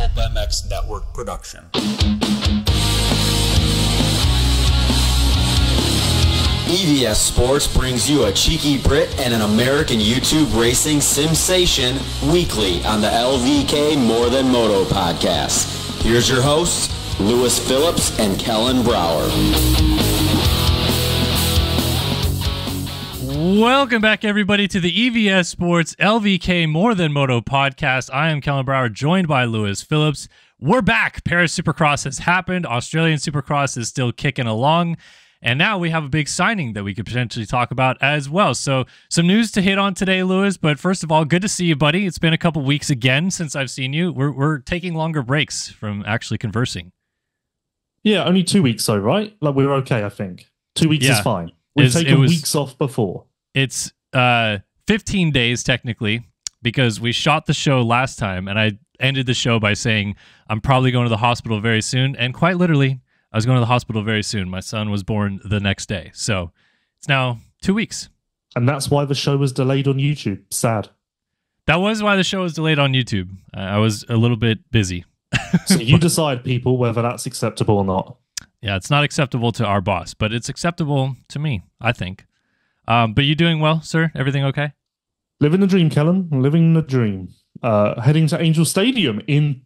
Pulp MX Network production. EVS Sports brings you a cheeky Brit and an American YouTube racing sensation weekly on the LVK More Than Moto podcast. Here's your hosts, Phillips and Kellen Brauer. Welcome back, everybody, to the EVS Sports LVK More Than Moto podcast. I am Kellen Brauer, joined by Phillips. We're back. Paris Supercross has happened. Australian Supercross is still kicking along. And now we have a big signing that we could potentially talk about as well. So some news to hit on today, Lewis. But first of all, good to see you, buddy. It's been a couple weeks again since I've seen you. We're taking longer breaks from actually conversing. Yeah, only 2 weeks though, right? Like, we're okay, I think. 2 weeks is fine. We've taken weeks off before. It's 15 days technically, because we shot the show last time and I ended the show by saying I'm probably going to the hospital very soon. And quite literally, I was going to the hospital very soon. My son was born the next day. So it's now 2 weeks. And that's why the show was delayed on YouTube. Sad. That was why the show was delayed on YouTube. I was a little bit busy. So you decide, people, whether that's acceptable or not. Yeah, it's not acceptable to our boss, but it's acceptable to me, I think. But you doing well, sir? Everything okay? Living the dream, Kellen. Living the dream. Heading to Angel Stadium in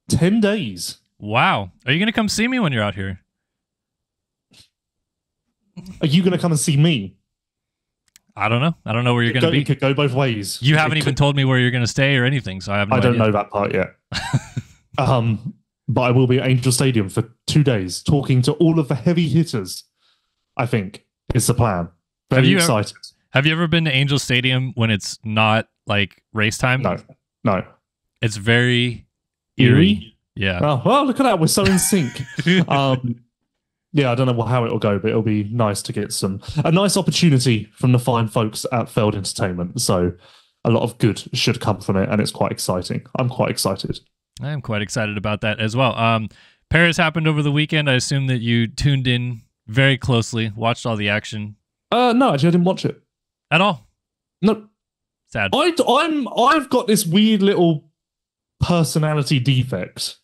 10 days. Wow. Are you going to come see me when you're out here? Are you going to come and see me? I don't know. I don't know where you're going to be. It could go both ways. You haven't even told me where you're going to stay or anything, so I have no idea. I don't know that part yet. But I will be at Angel Stadium for 2 days, talking to all of the heavy hitters, I think, is the plan. Very excited. Have you ever been to Angel Stadium when it's not like race time? No. It's very eerie. Yeah. Oh, well, look at that. We're so in sync. Yeah, I don't know how it'll go, but it'll be nice to get a nice opportunity from the fine folks at Feld Entertainment. So a lot of good should come from it, and it's quite exciting. I'm quite excited. I am quite excited about that as well. Paris happened over the weekend. I assume that you tuned in very closely, watched all the action. No, actually, I didn't watch it at all. No, sad. I've got this weird little personality defect.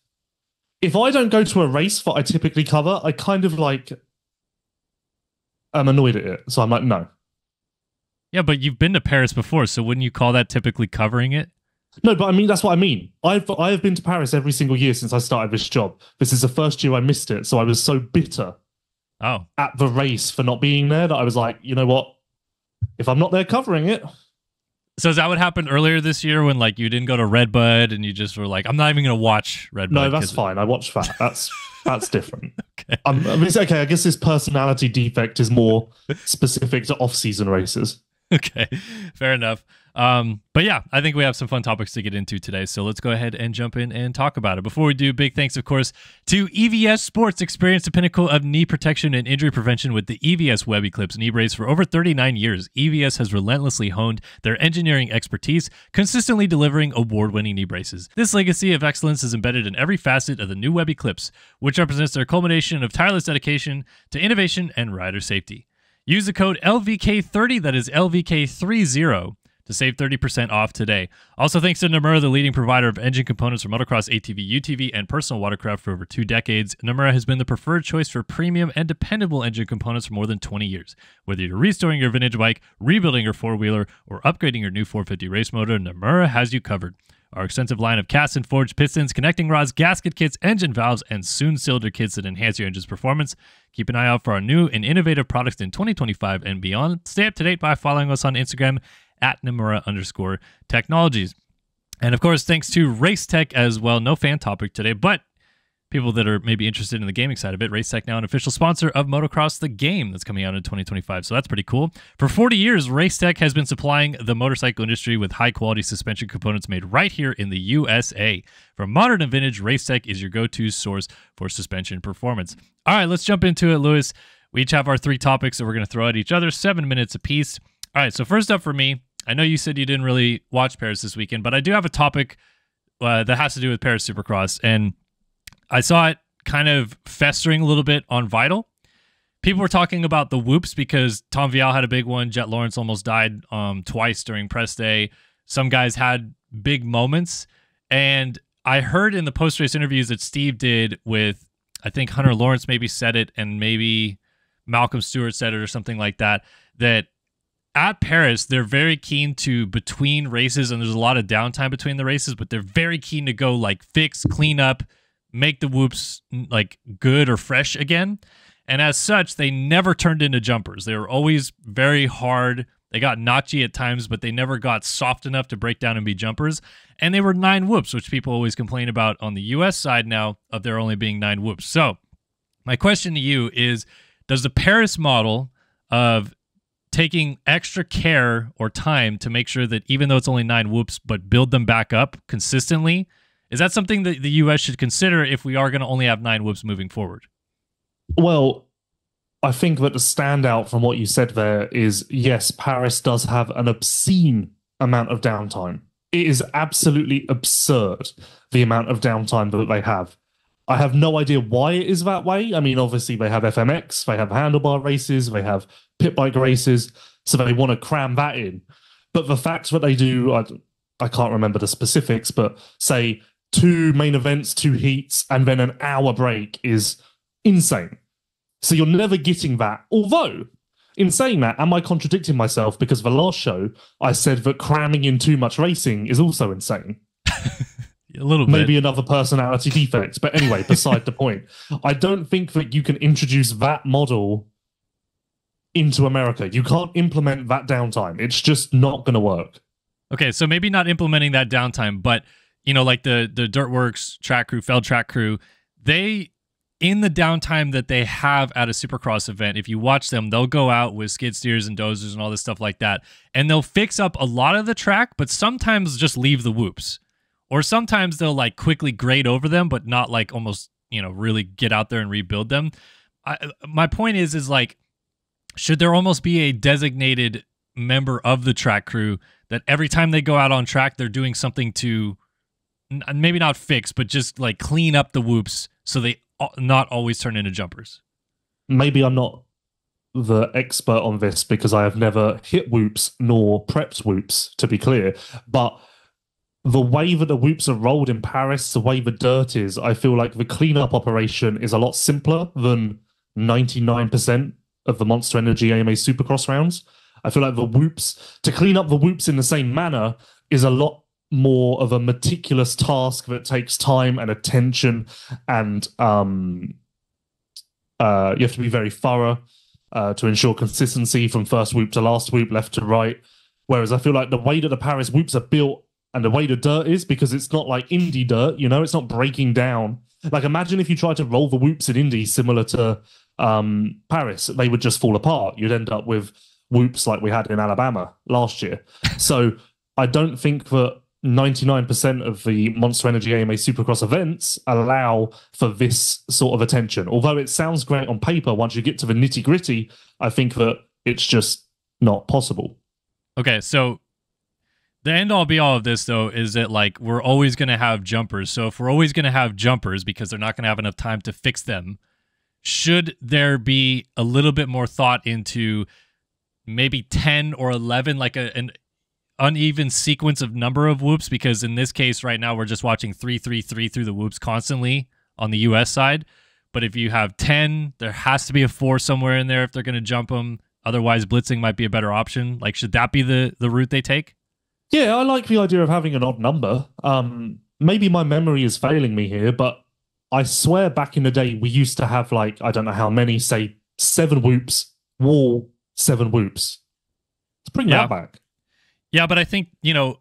If I don't go to a race that I typically cover, I kind of like am annoyed at it. So I'm like, no. Yeah, but you've been to Paris before, so wouldn't you call that typically covering it? No, but I mean, that's what I mean. I have been to Paris every single year since I started this job. This is the first year I missed it, so I was so bitter at the race for not being there that I was like, you know what? If I'm not there covering it. So is that what happened earlier this year when like you didn't go to Redbud and you just were like, I'm not even going to watch Redbud? No, that's fine. I watched that. That's different. Okay. It's okay. I guess this personality defect is more specific to off-season races. Okay, fair enough. But yeah, I think we have some fun topics to get into today, so let's go ahead and jump in and talk about it. Before we do, big thanks, of course, to EVS Sports. Experience the pinnacle of knee protection and injury prevention with the EVS Web Eclipse knee brace. For over 39 years, EVS has relentlessly honed their engineering expertise, consistently delivering award-winning knee braces. This legacy of excellence is embedded in every facet of the new Web Eclipse, which represents their culmination of tireless dedication to innovation and rider safety. Use the code LVK30, that is LVK30, to save 30% off today. Also, thanks to Namura, the leading provider of engine components for motocross, ATV, UTV, and personal watercraft for over 2 decades. Namura has been the preferred choice for premium and dependable engine components for more than 20 years. Whether you're restoring your vintage bike, rebuilding your four-wheeler, or upgrading your new 450 race motor, Namura has you covered. Our extensive line of cast and forged pistons, connecting rods, gasket kits, engine valves, and soon cylinder kits that enhance your engine's performance. Keep an eye out for our new and innovative products in 2025 and beyond. Stay up to date by following us on Instagram at Namura_technologies. And of course, thanks to Race Tech as well. No fan topic today, but people that are maybe interested in the gaming side of it, Race Tech now an official sponsor of Motocross the Game that's coming out in 2025, so that's pretty cool. For 40 years, Race Tech has been supplying the motorcycle industry with high-quality suspension components made right here in the USA. From modern and vintage, Race Tech is your go-to source for suspension performance. All right, let's jump into it, Lewis. We each have our 3 topics that we're going to throw at each other, 7 minutes apiece. All right, so first up for me, I know you said you didn't really watch Paris this weekend, but I do have a topic that has to do with Paris Supercross, and I saw it kind of festering a little bit on Vital. People were talking about the whoops because Tom Vial had a big one. Jet Lawrence almost died twice during press day. Some guys had big moments. And I heard in the post-race interviews that Steve did with, I think Hunter Lawrence maybe said it, and maybe Malcolm Stewart said it or something like that, that at Paris, they're very keen to, between races, and there's a lot of downtime between the races, but they're very keen to go like fix, clean up, make the whoops like good or fresh again. And as such, they never turned into jumpers. They were always very hard. They got notchy at times, but they never got soft enough to break down and be jumpers. And they were 9 whoops, which people always complain about on the US side now of there only being 9 whoops. So my question to you is, does the Paris model of taking extra care or time to make sure that even though it's only 9 whoops, but build them back up consistently, is that something that the US should consider if we are going to only have 9 whoops moving forward? Well, I think that the standout from what you said there is, yes, Paris does have an obscene amount of downtime. It is absolutely absurd, the amount of downtime that they have. I have no idea why it is that way. I mean, obviously they have FMX, they have handlebar races, they have pit bike races, so they want to cram that in. But the fact that they do, I can't remember the specifics, but say 2 main events, 2 heats, and then an hour break is insane. So you're never getting that. Although, in saying that, am I contradicting myself? Because the last show, I said that cramming in too much racing is also insane. A little bit. Maybe another personality defect. But anyway, beside the point. I don't think that you can introduce that model into America. You can't implement that downtime. It's just not going to work. Okay, so maybe not implementing that downtime, but, you know, like the Dirtworks track crew, Feld track crew, they, in the downtime that they have at a Supercross event, if you watch them, they'll go out with skid steers and dozers and all this stuff like that, and they'll fix up a lot of the track, but sometimes just leave the whoops. Or sometimes they'll like quickly grade over them, but not like almost, you know, really get out there and rebuild them. My point is like, should there almost be a designated member of the track crew that every time they go out on track, they're doing something to maybe not fix, but just like clean up the whoops so they not always turn into jumpers? Maybe I'm not the expert on this because I have never hit whoops nor prepped whoops, to be clear. But the way that the whoops are rolled in Paris, the way the dirt is, I feel like the cleanup operation is a lot simpler than 99% of the Monster Energy AMA Supercross rounds. I feel like the whoops, to clean up the whoops in the same manner, is a lot more of a meticulous task that takes time and attention, and you have to be very thorough to ensure consistency from first whoop to last whoop, left to right. Whereas I feel like the way that the Paris whoops are built and the way the dirt is, because it's not like Indy dirt, you know, it's not breaking down. Like, imagine if you tried to roll the whoops in Indy similar to Paris, they would just fall apart. You'd end up with whoops like we had in Alabama last year. So I don't think that 99% of the Monster Energy AMA Supercross events allow for this sort of attention. Although it sounds great on paper, once you get to the nitty-gritty, I think that it's just not possible. Okay, so the end-all be-all of this, though, is that like we're always going to have jumpers. So if we're always going to have jumpers because they're not going to have enough time to fix them, should there be a little bit more thought into maybe 10 or 11, like an uneven sequence of number of whoops? Because in this case right now, we're just watching 3-3-3 through the whoops constantly on the US side. But if you have 10, there has to be a 4 somewhere in there if they're going to jump them. Otherwise, blitzing might be a better option. Like, should that be the route they take? Yeah, I like the idea of having an odd number. Maybe my memory is failing me here, but I swear back in the day, we used to have, like, I don't know how many, say 7 whoops, wall, 7 whoops. Let's bring that back. Yeah, but I think, you know,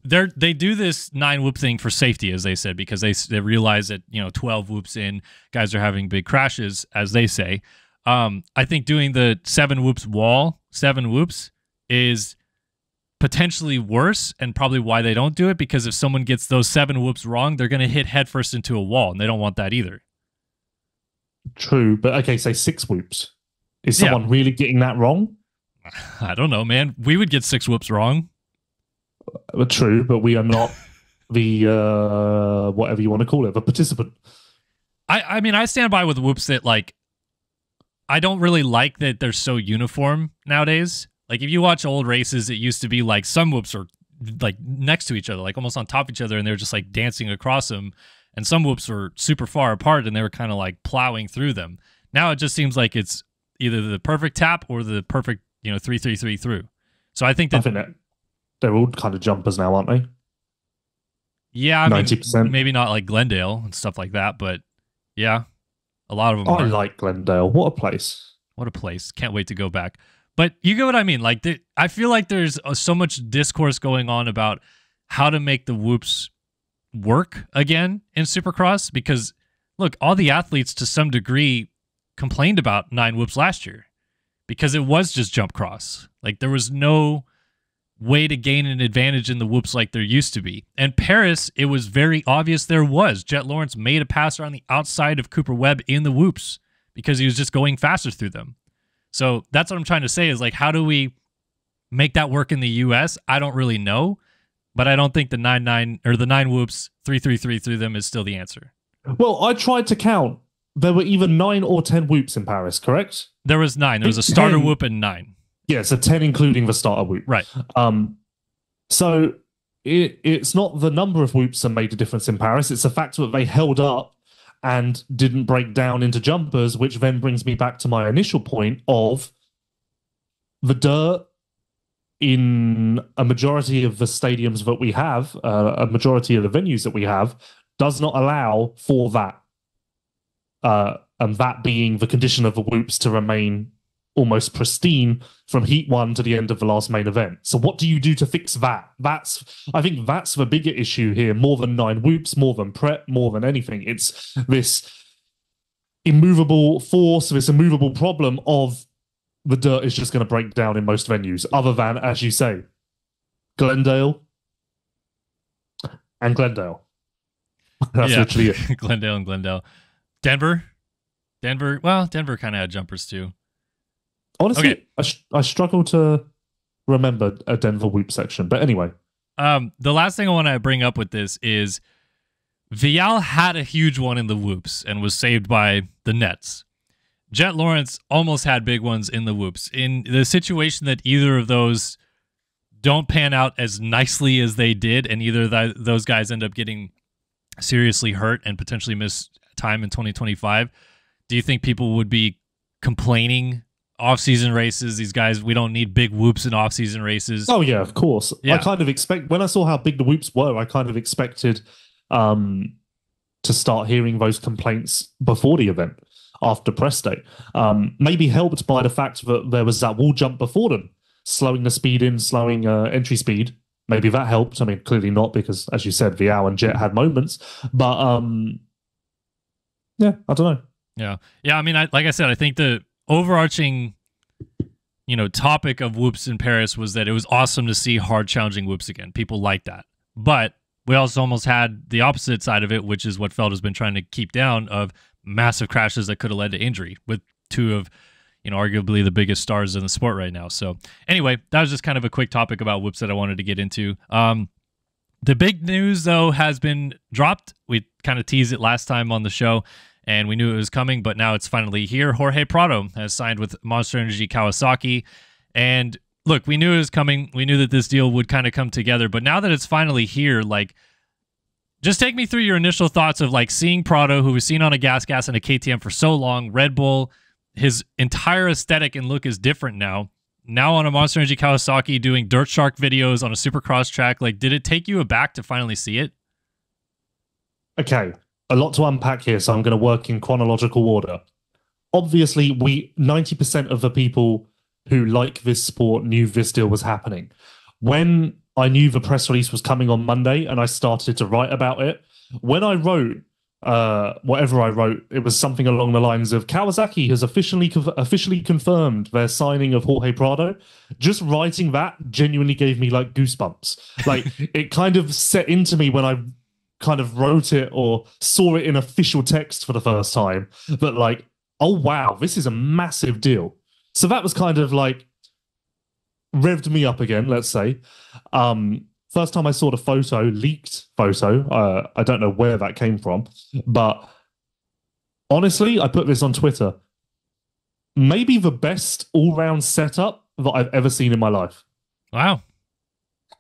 they do this 9 whoop thing for safety, as they said, because they realize that, you know, 12 whoops in, guys are having big crashes, as they say. I think doing the 7 whoops wall, 7 whoops, is potentially worse, and probably why they don't do it, because if someone gets those 7 whoops wrong, they're going to hit headfirst into a wall, and they don't want that either. True, but okay, say 6 whoops. Is someone really getting that wrong? I don't know, man. We would get 6 whoops wrong. True, but we are not the, whatever you want to call it, the participant. I mean, I stand by with whoops that, like, I don't really like that they're so uniform nowadays. Like, if you watch old races, it used to be like some whoops are like next to each other, like almost on top of each other, and they were just like dancing across them. And some whoops were super far apart, and they were kind of like plowing through them. Now it just seems like it's either the perfect tap or the perfect 333 through. So I think that they're all kind of jumpers now, aren't they? Yeah, I 90%. mean, maybe not like Glendale and stuff like that, but yeah, a lot of them. I like Glendale. What a place! What a place! Can't wait to go back. But you get what I mean. Like, I feel like there's so much discourse going on about how to make the whoops work again in Supercross, because look, all the athletes to some degree complained about 9 whoops last year because it was just jump cross. Like, there was no way to gain an advantage in the whoops like there used to be. And Paris, it was very obvious there was. Jet Lawrence made a passer on the outside of Cooper Webb in the whoops because he was just going faster through them. So that's what I'm trying to say is, like, how do we make that work in the US? I don't really know, but I don't think the 9-9 or the 9 whoops 3-3-3 through them is still the answer. Well, I tried to count. There were either 9 or 10 whoops in Paris, correct? There was 9. There was a starter 10. whoop and 9. Yeah, so 10 including the starter whoop. Right. So it's not the number of whoops that made a difference in Paris. It's the fact that they held up and didn't break down into jumpers, which then brings me back to my initial point of the dirt in a majority of the stadiums that we have, a majority of the venues that we have, does not allow for that. And that being the condition of the whoops to remain almost pristine from heat 1 to the end of the last main event. So what do you do to fix that? I think that's the bigger issue here, more than 9 whoops, more than prep, more than anything. It's this immovable force, this immovable problem of the dirt is just going to break down in most venues, other than, as you say, Glendale and Glendale. That's literally it. Glendale and Glendale. Denver, well, Denver kind of had jumpers too. Honestly, okay. I struggle to remember a Denver whoop section. But anyway. The last thing I want to bring up with this is Vial had a huge one in the whoops and was saved by the nets. Jet Lawrence almost had big ones in the whoops. In the situation that either of those don't pan out as nicely as they did, and either those guys end up getting seriously hurt and potentially miss time in 2025, do you think people would be complaining off-season races? These guys, we don't need big whoops in off-season races. Oh yeah, of course. Yeah. I kind of expect, when I saw how big the whoops were, I kind of expected to start hearing those complaints before the event, after press day. Maybe helped by the fact that there was that wall jump before them, slowing the speed in, slowing entry speed. Maybe that helped. I mean, clearly not, because as you said, Vial and Jet had moments. But yeah, I don't know. Yeah. I mean, like I said, I think the overarching, topic of whoops in Paris was that it was awesome to see hard, challenging whoops again. People like that. But we also almost had the opposite side of it, which is what Feld has been trying to keep down, of massive crashes that could have led to injury with 2 of, arguably the biggest stars in the sport right now. So anyway, that was just kind of a quick topic about whoops that I wanted to get into. The big news, though, has been dropped. We kind of teased it last time on the show, and we knew it was coming, but now it's finally here. Jorge Prado has signed with Monster Energy Kawasaki. And look, we knew it was coming. We knew that this deal would kind of come together, but now that it's finally here, like, just take me through your initial thoughts of, like, seeing Prado, who was seen on a gas and a KTM for so long, Red Bull. His entire aesthetic and look is different now. Now on a Monster Energy Kawasaki doing Dirt Shark videos on a Supercross track. Like, did it take you aback to finally see it? Okay, a lot to unpack here, so I'm going to work in chronological order. Obviously, 90% of the people who like this sport knew this deal was happening. When I knew the press release was coming on Monday and I started to write about it, when I wrote whatever I wrote, it was something along the lines of Kawasaki has officially confirmed their signing of Jorge Prado. Just writing that genuinely gave me like goosebumps. Like it kind of set into me when I kind of wrote it or saw it in official text for the first time that like, oh wow, this is a massive deal. So that was kind of like revved me up again, let's say. First time I saw the photo, leaked photo, I don't know where that came from, but honestly, I put this on Twitter. Maybe the best all-round setup that I've ever seen in my life. Wow.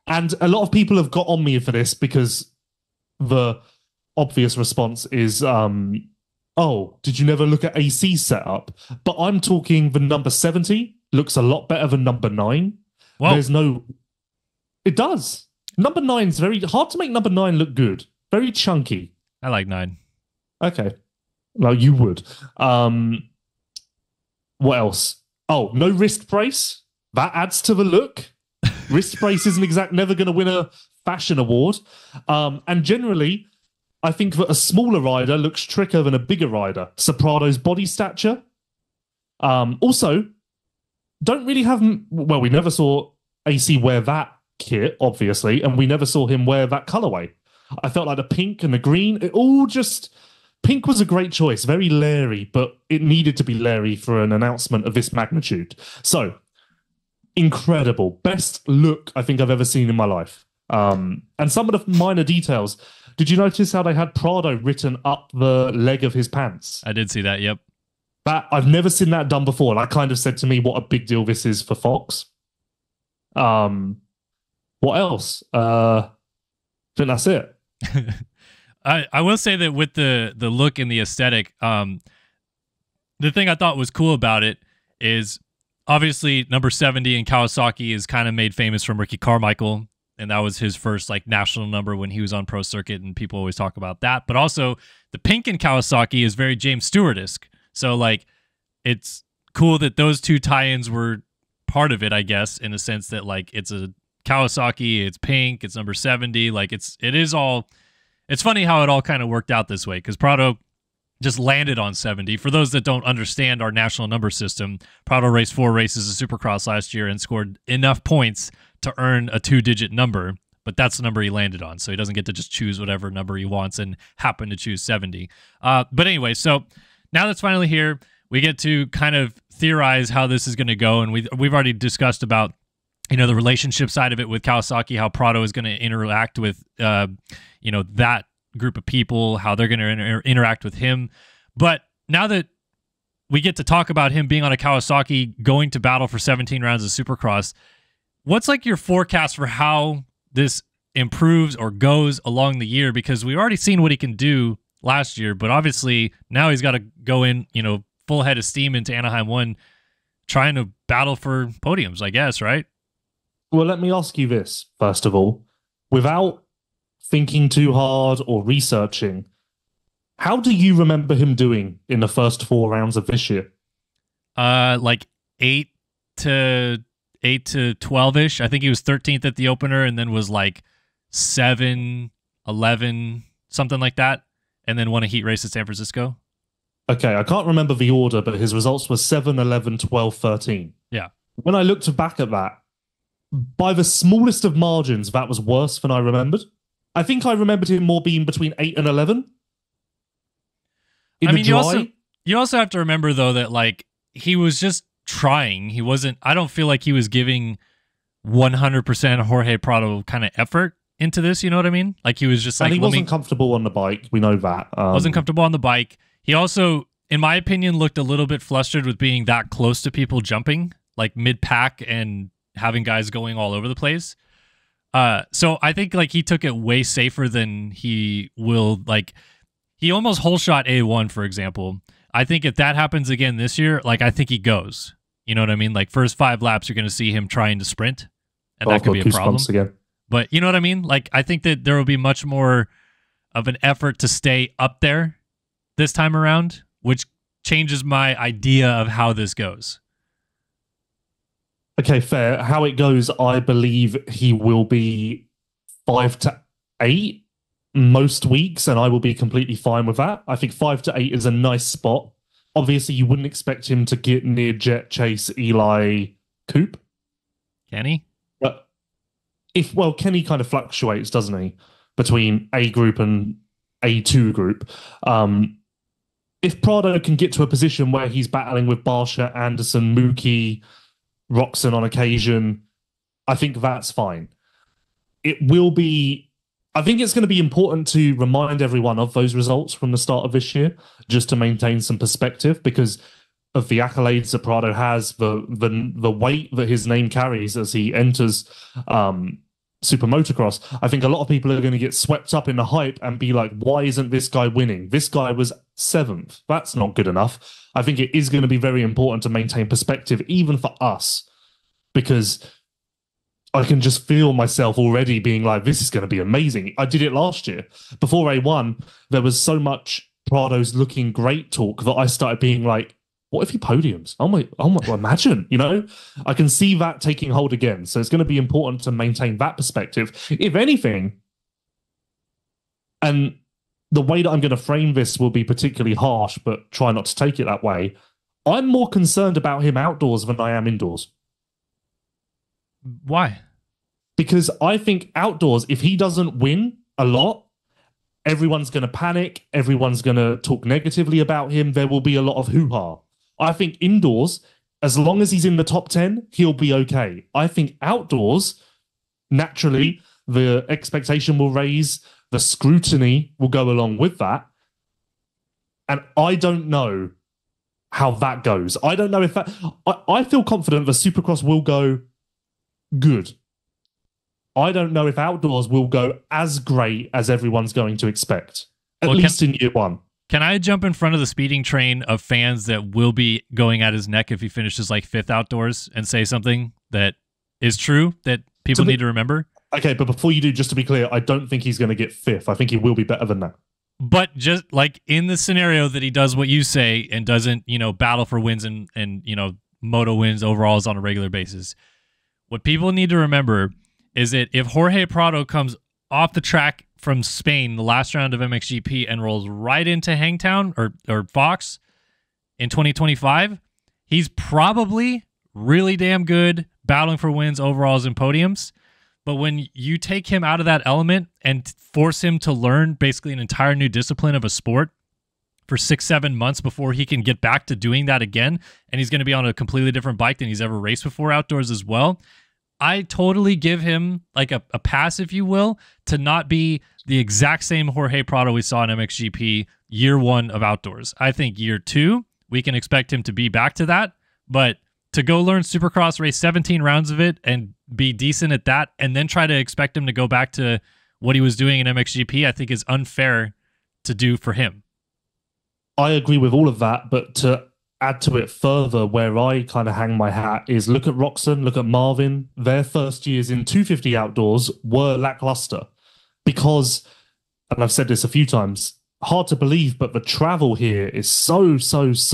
And a lot of people have got on me for this because the obvious response is, oh, did you never look at AC setup? But I'm talking the number 70 looks a lot better than number 9. Whoa. There's no... It does. Number 9's very hard to make number 9 look good. Very chunky. I like 9. Okay. Well, you would. What else? Oh, no wrist brace. That adds to the look. Wrist brace isn't never going to win a fashion award. And generally, I think that a smaller rider looks trickier than a bigger rider. Prado's body stature. Also, don't really have... Well, we never saw AC wear that kit, obviously, and we never saw him wear that colorway. I felt like the pink and the green, it all just... Pink was a great choice, very Larry, but it needed to be Larry for an announcement of this magnitude. So, incredible. Best look I think I've ever seen in my life. And some of the minor details. Did you notice how they had Prado written up the leg of his pants? I did see that, yep. That I've never seen that done before. And that kind of said to me what a big deal this is for Fox. What else? I think that's it. I will say that with the look and the aesthetic, the thing I thought was cool about it is obviously number 70 in Kawasaki is kind of made famous from Ricky Carmichael, and that was his first like national number when he was on Pro Circuit, and people always talk about that. But also the pink in Kawasaki is very James Stewart-esque. So like it's cool that those two tie-ins were part of it, I guess, in the sense that like it's a Kawasaki, it's pink, it's number 70, like it is all. It's funny how it all kind of worked out this way because Prado just landed on 70. For those that don't understand our national number system, Prado raced 4 races of Supercross last year and scored enough points to earn a 2-digit number, but that's the number he landed on, so he doesn't get to just choose whatever number he wants and happen to choose 70. But anyway, so now that's finally here, we get to kind of theorize how this is going to go, and we've already discussed about the relationship side of it with Kawasaki, how Prado is going to interact with that group of people, how they're going to interact with him. But now that we get to talk about him being on a Kawasaki, going to battle for 17 rounds of Supercross, what's like your forecast for how this improves or goes along the year? Because we've already seen what he can do last year, but obviously now he's got to go in, full head of steam into Anaheim 1, trying to battle for podiums, I guess, right? Well, let me ask you this, first of all. Without thinking too hard or researching, how do you remember him doing in the first 4 rounds of this year? Like 8 to 12-ish. I think he was 13th at the opener and then was like 7, 11, something like that, and then won a heat race at San Francisco. Okay, I can't remember the order, but his results were 7, 11, 12, 13. Yeah. When I looked back at that, by the smallest of margins, that was worse than I remembered. I think I remembered him more being between 8 and 11. You also have to remember, though, that like he was just trying. He wasn't, I don't feel like he was giving 100% Jorge Prado kind of effort into this, you know what I mean? Like he was just like... And he wasn't comfortable on the bike, we know that. Wasn't comfortable on the bike. He also, in my opinion, looked a little bit flustered with being that close to people jumping, like mid-pack and having guys going all over the place. So I think like he took it way safer than he will. Like he almost whole shot A1, for example. I think if that happens again this year, like I think he goes. You know what I mean? Like first 5 laps, you're going to see him trying to sprint, and that could be a problem. Again. But you know what I mean? Like I think that there will be much more of an effort to stay up there this time around, which changes my idea of how this goes. Okay, fair. How it goes, I believe he will be 5 to 8 most weeks, and I will be completely fine with that. I think 5 to 8 is a nice spot. Obviously, you wouldn't expect him to get near Jet, Chase, Eli, Coop. Can he? But Kenny kind of fluctuates, doesn't he, between A group and A2 group. If Prado can get to a position where he's battling with Barsha, Anderson, Mookie, Roxon on occasion, I think that's fine. It will be... I think it's going to be important to remind everyone of those results from the start of this year, just to maintain some perspective, because of the accolades that Prado has, the weight that his name carries as he enters Super Motocross, I think a lot of people are going to get swept up in the hype and be like, why isn't this guy winning? This guy was 7th. That's not good enough. I think it is going to be very important to maintain perspective, even for us, because I can just feel myself already being like, this is going to be amazing. I did it last year. Before A1, there was so much Prado's looking great talk that I started being like, what if he podiums? Oh my, imagine, you know? I can see that taking hold again. So it's going to be important to maintain that perspective. If anything, and the way that I'm going to frame this will be particularly harsh, but try not to take it that way. I'm more concerned about him outdoors than I am indoors. Why? Because I think outdoors, if he doesn't win a lot, everyone's going to panic. Everyone's going to talk negatively about him. There will be a lot of hoo-ha. I think indoors, as long as he's in the top 10, he'll be okay. I think outdoors, naturally, the expectation will raise, the scrutiny will go along with that. And I don't know how that goes. I don't know if that... I feel confident the Supercross will go good. I don't know if outdoors will go as great as everyone's going to expect, at least in year one. Can I jump in front of the speeding train of fans that will be going at his neck if he finishes like 5th outdoors and say something that is true that people need to remember? Okay, but before you do, just to be clear, I don't think he's going to get 5th. I think he will be better than that. But just like in the scenario that he does what you say and doesn't, battle for wins and moto wins overalls on a regular basis, what people need to remember is that if Jorge Prado comes off the track from Spain, the last round of MXGP, and rolls right into Hangtown or Fox in 2025, he's probably really damn good battling for wins, overalls, and podiums. But when you take him out of that element and force him to learn basically an entire new discipline of a sport for 6-7 months before he can get back to doing that again, and he's going to be on a completely different bike than he's ever raced before outdoors as well, I totally give him like a pass, if you will, to not be the exact same Jorge Prado we saw in MXGP year 1 of outdoors. I think year 2, we can expect him to be back to that, but to go learn Supercross, race 17 rounds of it, and be decent at that, and then try to expect him to go back to what he was doing in MXGP, I think is unfair to do for him. I agree with all of that, but to add to it further, where I kind of hang my hat is look at Roxon, look at Marvin. Their first years in 250 outdoors were lackluster because, and I've said this a few times, hard to believe, but the travel here is so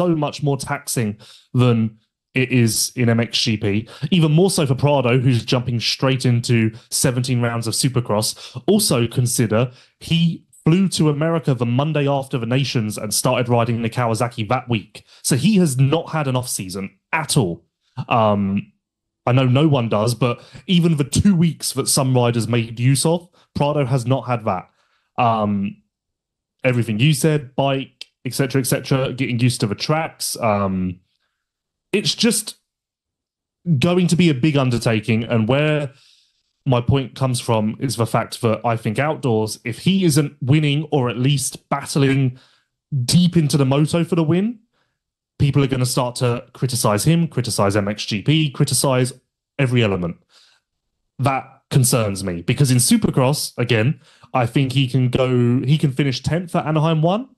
much more taxing than it is in MXGP. Even more so for Prado, who's jumping straight into 17 rounds of Supercross. Also consider he flew to America the Monday after the Nations and started riding the Kawasaki that week. So he has not had an off-season at all. I know no one does, but even the 2 weeks that some riders made use of, Prado has not had that. Everything you said, bike, etc., getting used to the tracks. It's just going to be a big undertaking, and where my point comes from is the fact that I think outdoors, if he isn't winning or at least battling deep into the moto for the win, people are going to start to criticize him, criticize MXGP, criticize every element. That concerns me because in Supercross, again, I think he can finish 10th at Anaheim 1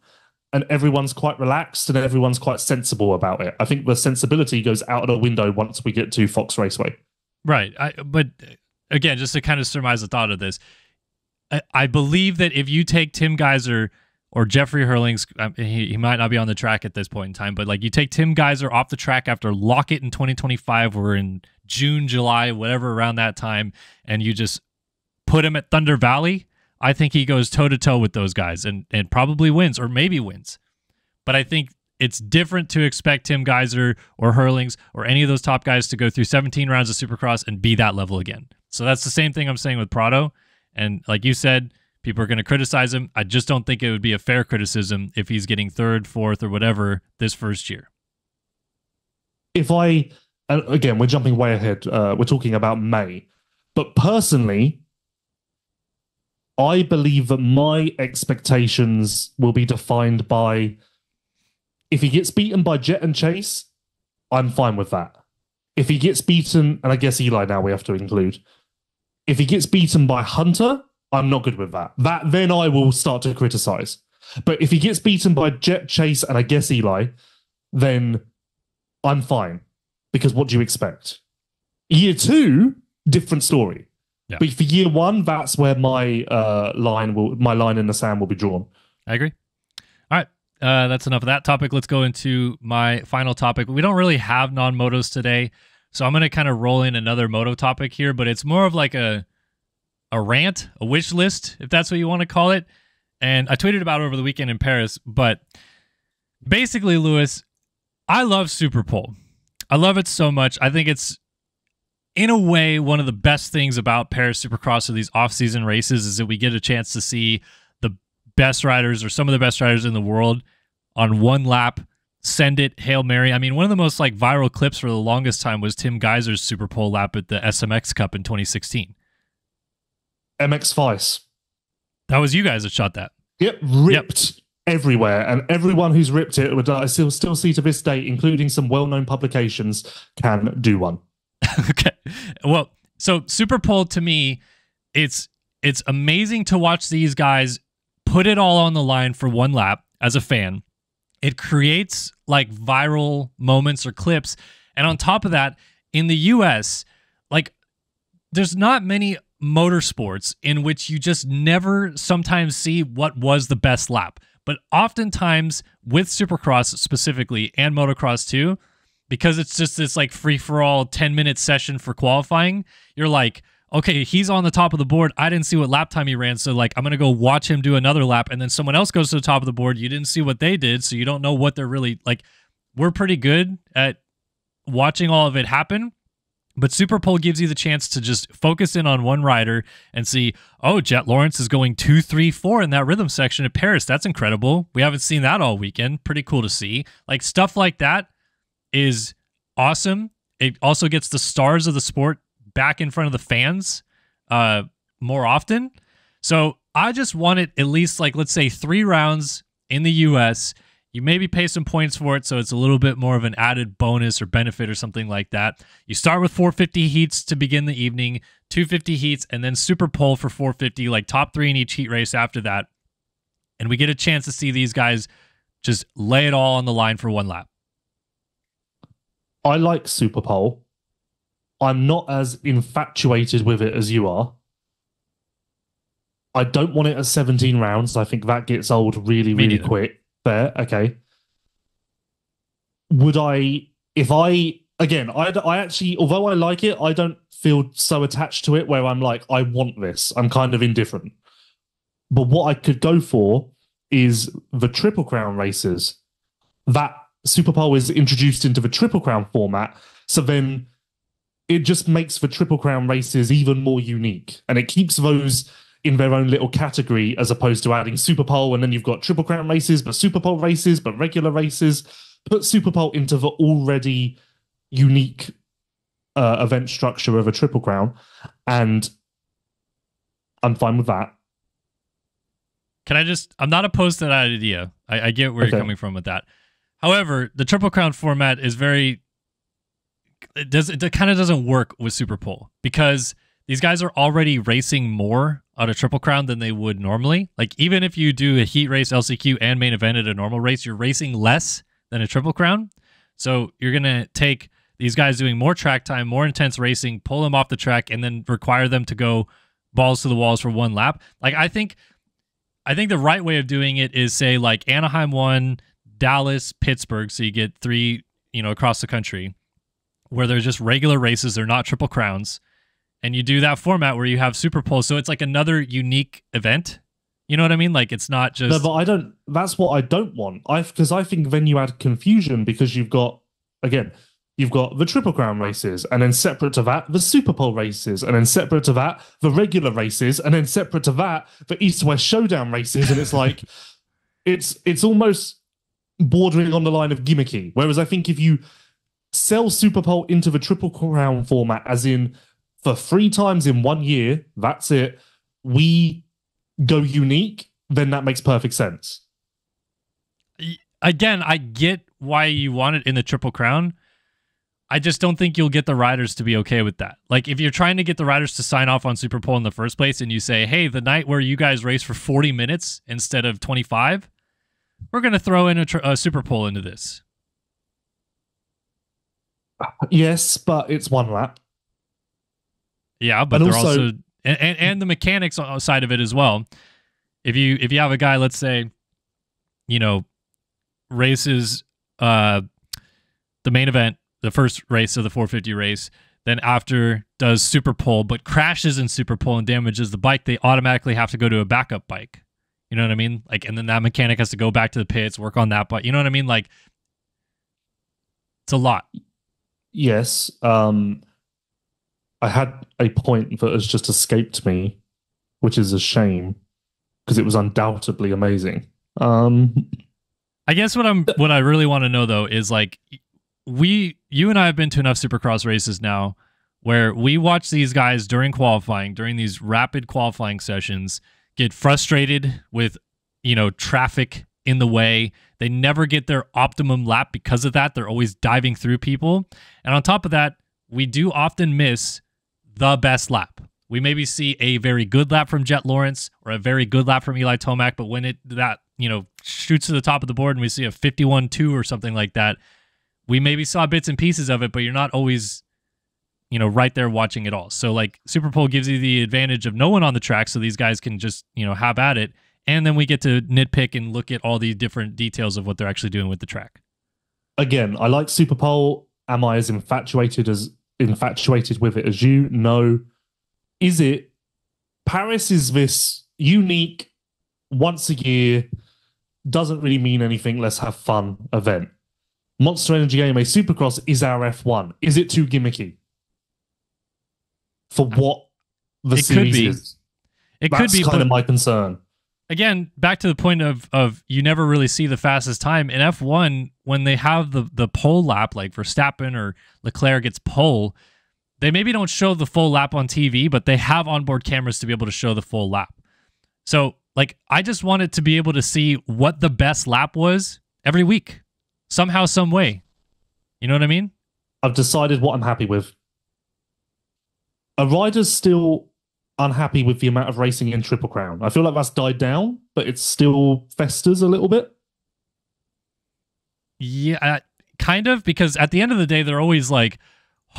and everyone's quite relaxed and everyone's quite sensible about it. I think the sensibility goes out of the window once we get to Fox Raceway. Right. But again, just to kind of surmise the thought of this, I believe that if you take Tim Geiser or Jeffrey Hurlings, he might not be on the track at this point in time, but like you take Tim Geiser off the track after Lockett in 2025, we're in June, July, whatever around that time, and you just put him at Thunder Valley, I think he goes toe-to-toe with those guys and probably wins or maybe wins. But I think it's different to expect Tim Geiser or Hurlings or any of those top guys to go through 17 rounds of Supercross and be that level again. So that's the same thing I'm saying with Prado. And like you said, people are going to criticize him. I just don't think it would be a fair criticism if he's getting 3rd, 4th, or whatever this first year. Again, we're jumping way ahead. We're talking about May. But personally, I believe that my expectations will be defined by if he gets beaten by Jet and Chase, I'm fine with that. If he gets beaten, and I guess Eli now we have to include, If he gets beaten by Hunter, I'm not good with that. Then I will start to criticize. But if he gets beaten by Jet, Chase, and I guess Eli, then I'm fine. Because what do you expect? Year 2, different story. Yeah. But for year 1, that's where my line in the sand will be drawn. I agree. All right. That's enough of that topic. Let's go into my final topic. We don't really have non-motos today, so I'm going to kind of roll in another moto topic here, but it's more of like a rant, a wish list, if that's what you want to call it. And I tweeted about it over the weekend in Paris, but basically, Lewis, I love Superpole. I love it so much. I think it's, in a way, one of the best things about Paris Supercross or these off-season races is that we get a chance to see the best riders or some of the best riders in the world on one lap, send it, Hail Mary. I mean, one of the most like viral clips for the longest time was Tim Geiser's Superpole lap at the SMX Cup in 2016. MX Vice. That was you guys that shot that. Yep, ripped everywhere. And everyone who's ripped it, I still see to this day, including some well-known publications, can do one. Okay. Well, so Superpole to me, it's amazing to watch these guys put it all on the line for one lap as a fan. It creates like viral moments or clips. And on top of that, in the US, like there's not many motorsports in which you just never sometimes see what was the best lap. But oftentimes with Supercross specifically and motocross too, because it's just this like free-for-all 10-minute session for qualifying, you're like, okay, he's on the top of the board. I didn't see what lap time he ran, so like I'm going to go watch him do another lap, and then someone else goes to the top of the board. You didn't see what they did, so you don't know what they're really like. We're pretty good at watching all of it happen, but Superpole gives you the chance to just focus in on one rider and see, oh, Jet Lawrence is going 2, 3, 4 in that rhythm section at Paris. That's incredible. We haven't seen that all weekend. Pretty cool to see. Like stuff like that is awesome. It also gets the stars of the sport back in front of the fans more often. So I just wanted at least like, let's say 3 rounds in the US. You maybe pay some points for it, so it's a little bit more of an added bonus or benefit or something like that. You start with 450 heats to begin the evening, 250 heats, and then Superpole for 450, like top 3 in each heat race after that. And we get a chance to see these guys just lay it all on the line for one lap. I like Superpole. I'm not as infatuated with it as you are. I don't want it at 17 rounds. I think that gets old really, really quick. Fair, okay. Would I, if I, again, I actually, although I like it, I don't feel so attached to it where I'm like, I want this. I'm kind of indifferent. But what I could go for is the Triple Crown races. That Superpole is introduced into the Triple Crown format, so then it just makes the Triple Crown races even more unique, and it keeps those in their own little category as opposed to adding Superpole and then you've got Triple Crown races, but Superpole races, but regular races. Put Superpole into the already unique event structure of a Triple Crown, and I'm fine with that. I'm not opposed to that idea. I get where you're coming from with that. However, the Triple Crown format is it kind of doesn't work with Superpole because these guys are already racing more on a Triple Crown than they would normally. Like even if you do a heat race, LCQ, and main event at a normal race, you're racing less than a Triple Crown. So you're going to take these guys doing more track time, more intense racing, pull them off the track, and then require them to go balls to the walls for one lap. Like I think the right way of doing it is say like Anaheim 1, Dallas, Pittsburgh. So you get 3, across the country where there's just regular races. They're not Triple Crowns. And you do that format where you have Superpole. So it's like another unique event. You know what I mean? Like it's not just... No, but that's what I don't want. Because I think then you add confusion because you've got the Triple Crown races, and then separate to that, the Superpole races, and then separate to that, the regular races, and then separate to that, the East-West Showdown races. And it's like, it's almost bordering on the line of gimmicky. Whereas I think if you sell Superpole into the Triple Crown format, as in for 3 times in 1 year, that's it, we go unique, then that makes perfect sense. Again, I get why you want it in the Triple Crown, I just don't think you'll get the riders to be okay with that. Like, if you're trying to get the riders to sign off on Superpole in the first place and you say, hey, the night where you guys race for 40 minutes instead of 25, we're going to throw in a Superpole into this. Yes, but it's one lap. Yeah, but and they're also and the mechanics side of it as well. If you have a guy, let's say, races the main event, the first race of the 450 race, then after does Superpole, but crashes in Superpole and damages the bike, they automatically have to go to a backup bike. You know what I mean? Like, and then that mechanic has to go back to the pits, work on that bike. You know what I mean? Like, it's a lot. Yes. I had a point that has just escaped me, which is a shame because it was undoubtedly amazing. I guess what I really want to know though is like, you and I have been to enough Supercross races now where we watch these guys during qualifying, during these rapid qualifying sessions, get frustrated with, traffic in the way. They never get their optimum lap because of that. They're always diving through people. And on top of that, we do often miss the best lap. We maybe see a very good lap from Jet Lawrence or a very good lap from Eli Tomac, but when that shoots to the top of the board and we see a 51-2 or something like that, we maybe saw bits and pieces of it, but you're not always, right there watching it all. So like Superpole gives you the advantage of no one on the track, so these guys can just, have at it. And then we get to nitpick and look at all the different details of what they're actually doing with the track. Again, I like Superpole. Am I as infatuated with it as you? No. Is it? Paris is this unique, once a year, doesn't really mean anything, let's have fun event. Monster Energy AMA Supercross is our F1. Is it too gimmicky for what the series is? It could be. That's kind of my concern. Again, back to the point of you never really see the fastest time. In F1, when they have the pole lap, like Verstappen or Leclerc gets pole, they maybe don't show the full lap on TV, but they have onboard cameras to be able to show the full lap. So, like, I just wanted to be able to see what the best lap was every week. Somehow, some way. You know what I mean? I've decided what I'm happy with. A rider's still unhappy with the amount of racing in Triple Crown. I feel like that's died down, but it still festers a little bit. Yeah, kind of, because at the end of the day, they're always like,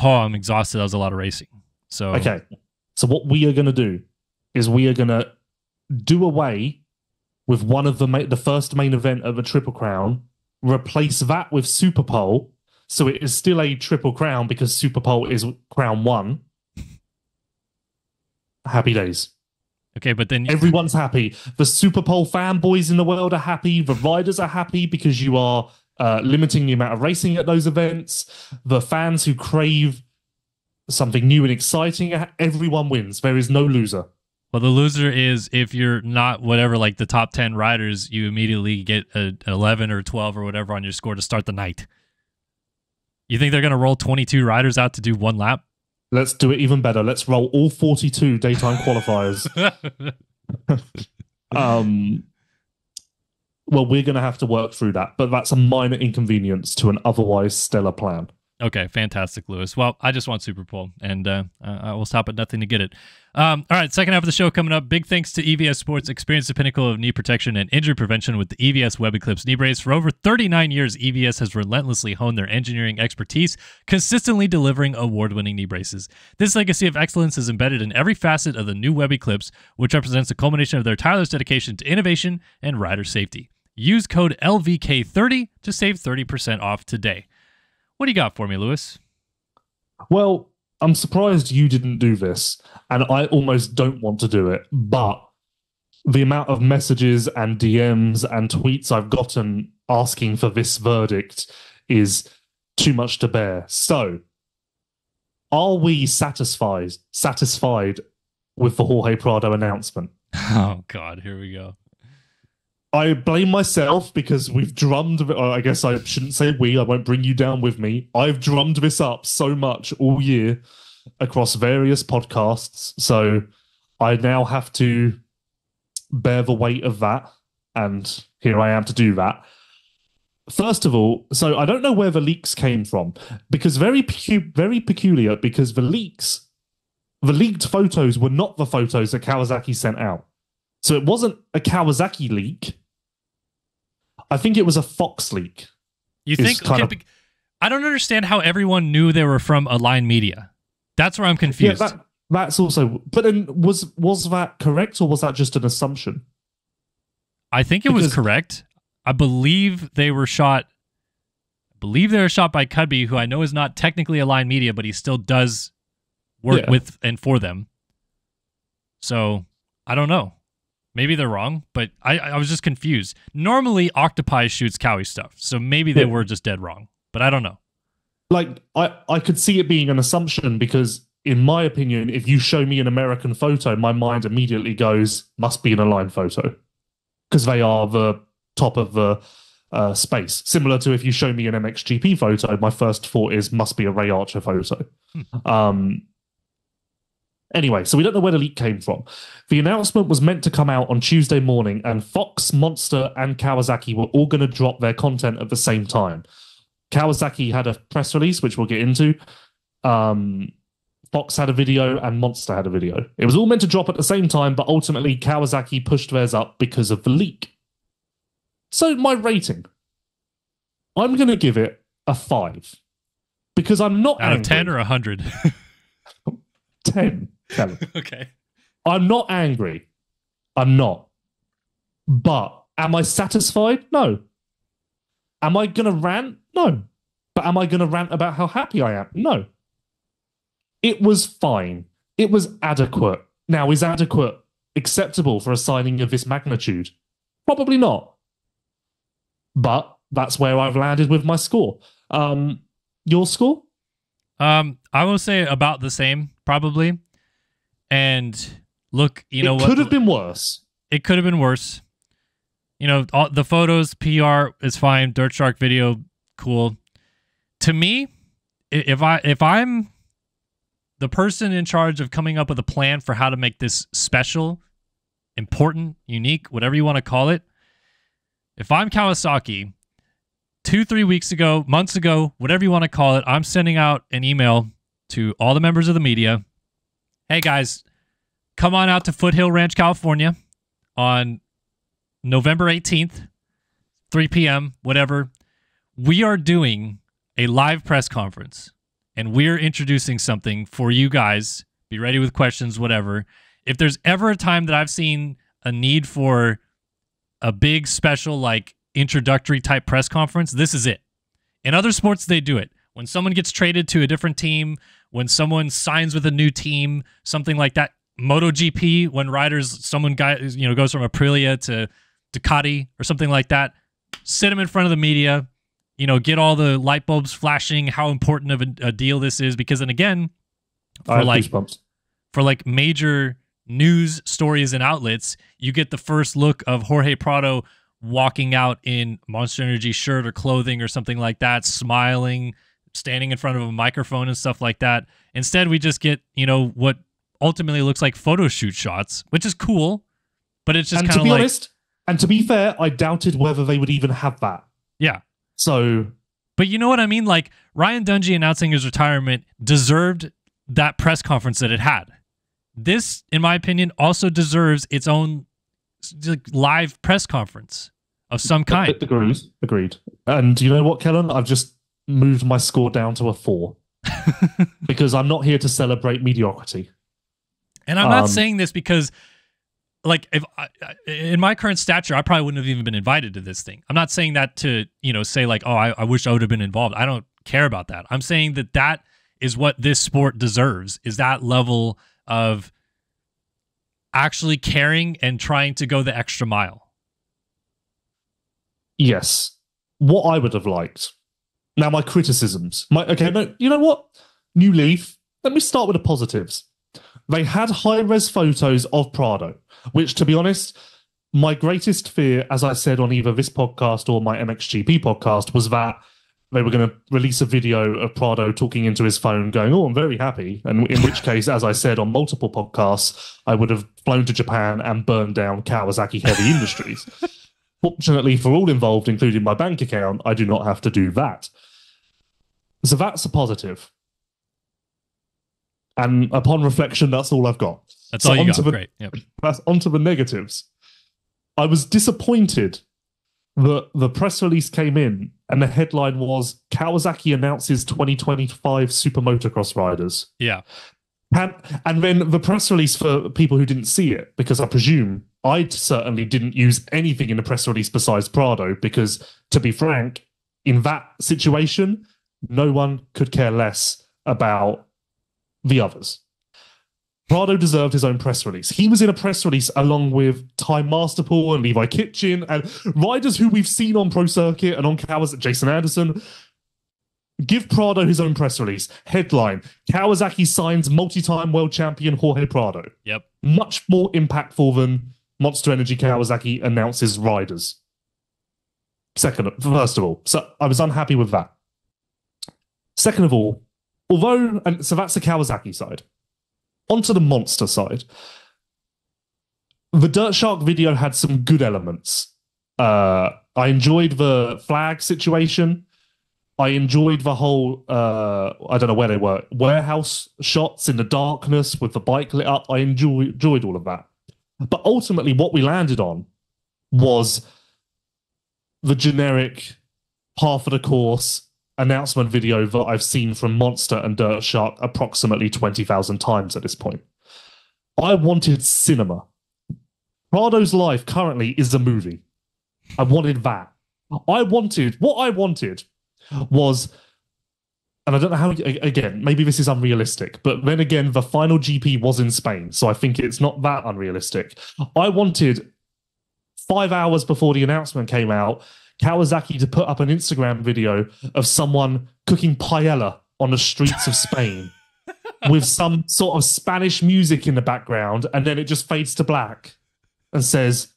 oh, I'm exhausted. That was a lot of racing. So okay. So what we are going to do is we are going to do away with one of the first main event of a Triple Crown, replace that with Superpole, so it is still a Triple Crown because Superpole is Crown 1. Happy days. Okay, but then everyone's happy. The Superpole fanboys in the world are happy. The riders are happy because you are limiting the amount of racing at those events. The fans who crave something new and exciting, everyone wins. There is no loser. Well, the loser is if you're not whatever, like the top 10 riders, you immediately get an 11 or 12 or whatever on your score to start the night. You think they're going to roll 22 riders out to do one lap? Let's do it even better. Let's roll all 42 daytime qualifiers. Well, we're going to have to work through that, but that's a minor inconvenience to an otherwise stellar plan. Okay, fantastic, Lewis. Well, I just want Superpole, and I will stop at nothing to get it. All right, second half of the show coming up. Big thanks to EVS Sports. Experience the pinnacle of knee protection and injury prevention with the EVS Web Eclipse knee brace. For over 39 years, EVS has relentlessly honed their engineering expertise, consistently delivering award-winning knee braces. This legacy of excellence is embedded in every facet of the new Web Eclipse, which represents a culmination of their tireless dedication to innovation and rider safety. Use code LVK30 to save 30% off today. What do you got for me, Lewis? Well, I'm surprised you didn't do this, and I almost don't want to do it, but the amount of messages and DMs and tweets I've gotten asking for this verdict is too much to bear. So, are we satisfied with the Jorge Prado announcement? Oh, God, here we go. I blame myself because we've drummed... I guess I shouldn't say we. I won't bring you down with me. I've drummed this up so much all year across various podcasts. So I now have to bear the weight of that. And here I am to do that. First of all, so I don't know where the leaks came from, because very peculiar, because the leaked photos were not the photos that Kawasaki sent out. So it wasn't a Kawasaki leak. I think it was a Fox leak. You think? I don't understand how everyone knew they were from Align Media. That's where I'm confused. Yeah, that's also. But then was that correct, or was that just an assumption? I think it was correct. I believe they were shot. By Cudby, who I know is not technically Align Media, but he still does work with and for them. So I don't know. Maybe they're wrong, but I was just confused. Normally, Octopi shoots Cowie stuff, so maybe they were just dead wrong, but I don't know. Like, I could see it being an assumption because, in my opinion, if you show me an American photo, my mind immediately goes, must be an Align photo. Because they are the top of the space. Similar to if you show me an MXGP photo, my first thought is, must be a Ray Archer photo. Anyway, so we don't know where the leak came from. The announcement was meant to come out on Tuesday morning, and Fox, Monster, and Kawasaki were all going to drop their content at the same time. Kawasaki had a press release, which we'll get into. Fox had a video, and Monster had a video. It was all meant to drop at the same time, but ultimately Kawasaki pushed theirs up because of the leak. So my rating, I'm going to give it a 5. Because I'm not out angry. of 10 or 100? 10. Kellen. Okay. I'm not angry. I'm not. But am I satisfied? No. Am I going to rant? No. But am I going to rant about how happy I am? No. It was fine. It was adequate. Now, is adequate acceptable for a signing of this magnitude? Probably not. But that's where I've landed with my score. Your score? I will say about the same, probably. And look, you know what? It could have been worse. It could have been worse. You know, all the photos, PR is fine. Dirt Shark video, cool. To me, if I'm the person in charge of coming up with a plan for how to make this special, important, unique, whatever you want to call it, if I'm Kawasaki, 2-3 weeks ago, months ago, whatever you want to call it, I'm sending out an email to all the members of the media. Hey guys, come on out to Foothill Ranch, California on November 18th, 3 p.m., whatever. We are doing a live press conference, and we're introducing something for you guys. Be ready with questions, whatever. If there's ever a time that I've seen a need for a big special, like, introductory type press conference, this is it. In other sports, they do it. When someone gets traded to a different team, when someone signs with a new team, something like that. MotoGP, when goes from Aprilia to Ducati or something like that, sit them in front of the media, get all the light bulbs flashing, how important of a deal this is. Because then again, for major news stories and outlets, you get the first look of Jorge Prado walking out in Monster Energy shirt or clothing or something like that, smiling, standing in front of a microphone and stuff like that. Instead, we just get, what ultimately looks like photo shoot shots, which is cool, but it's just kind of like... honest, and to be fair, I doubted whether they would even have that. Yeah. So... But you know what I mean? Like, Ryan Dungey announcing his retirement deserved that press conference that it had. This, in my opinion, also deserves its own live press conference of some kind. Agreed. And you know what, Kellen? I've just moved my score down to a 4 because I'm not here to celebrate mediocrity. And I'm not saying this because, like, if in my current stature, I probably wouldn't have even been invited to this thing. I'm not saying that to, say like, oh, I wish I would have been involved. I don't care about that. I'm saying that is what this sport deserves, is that level of actually caring and trying to go the extra mile. Yes. What I would have liked. Now, my criticisms. You know what? New leaf. Let me start with the positives. They had high-res photos of Prado, which, to be honest, my greatest fear, as I said on either this podcast or my MXGP podcast, was that they were going to release a video of Prado talking into his phone going, oh, I'm very happy. And in which case, as I said on multiple podcasts, I would have flown to Japan and burned down Kawasaki Heavy Industries. Fortunately for all involved, including my bank account, I do not have to do that. So that's a positive. And upon reflection, that's all I've got. That's all you got. Great. Yep. That's onto the negatives. I was disappointed that the press release came in and the headline was Kawasaki announces 2025 Super Motocross riders. Yeah. And then the press release, for people who didn't see it, because I presume I certainly didn't use anything in the press release besides Prado, because to be frank, in that situation, no one could care less about the others. Prado deserved his own press release. He was in a press release along with Ty Masterpool and Levi Kitchen and riders who we've seen on Pro Circuit and on Kawasaki, Jason Anderson. Give Prado his own press release. Headline, Kawasaki signs multi-time world champion Jorge Prado. Yep. Much more impactful than Monster Energy Kawasaki announces riders. First of all, so I was unhappy with that. Second of all, so that's the Kawasaki side. Onto the Monster side. The Dirt Shark video had some good elements. I enjoyed the flag situation. I enjoyed the whole, I don't know where they were, warehouse shots in the darkness with the bike lit up. I enjoyed all of that. But ultimately, what we landed on was the generic half of the course announcement video that I've seen from Monster and Dirt Shark approximately 20,000 times at this point. I wanted cinema. Prado's life currently is a movie. I wanted that. What I wanted was, and I don't know how, again, maybe this is unrealistic, but then again, the final GP was in Spain, so I think it's not that unrealistic. I wanted 5 hours before the announcement came out, Kawasaki to put up an Instagram video of someone cooking paella on the streets of Spain with some sort of Spanish music in the background, and then it just fades to black and says,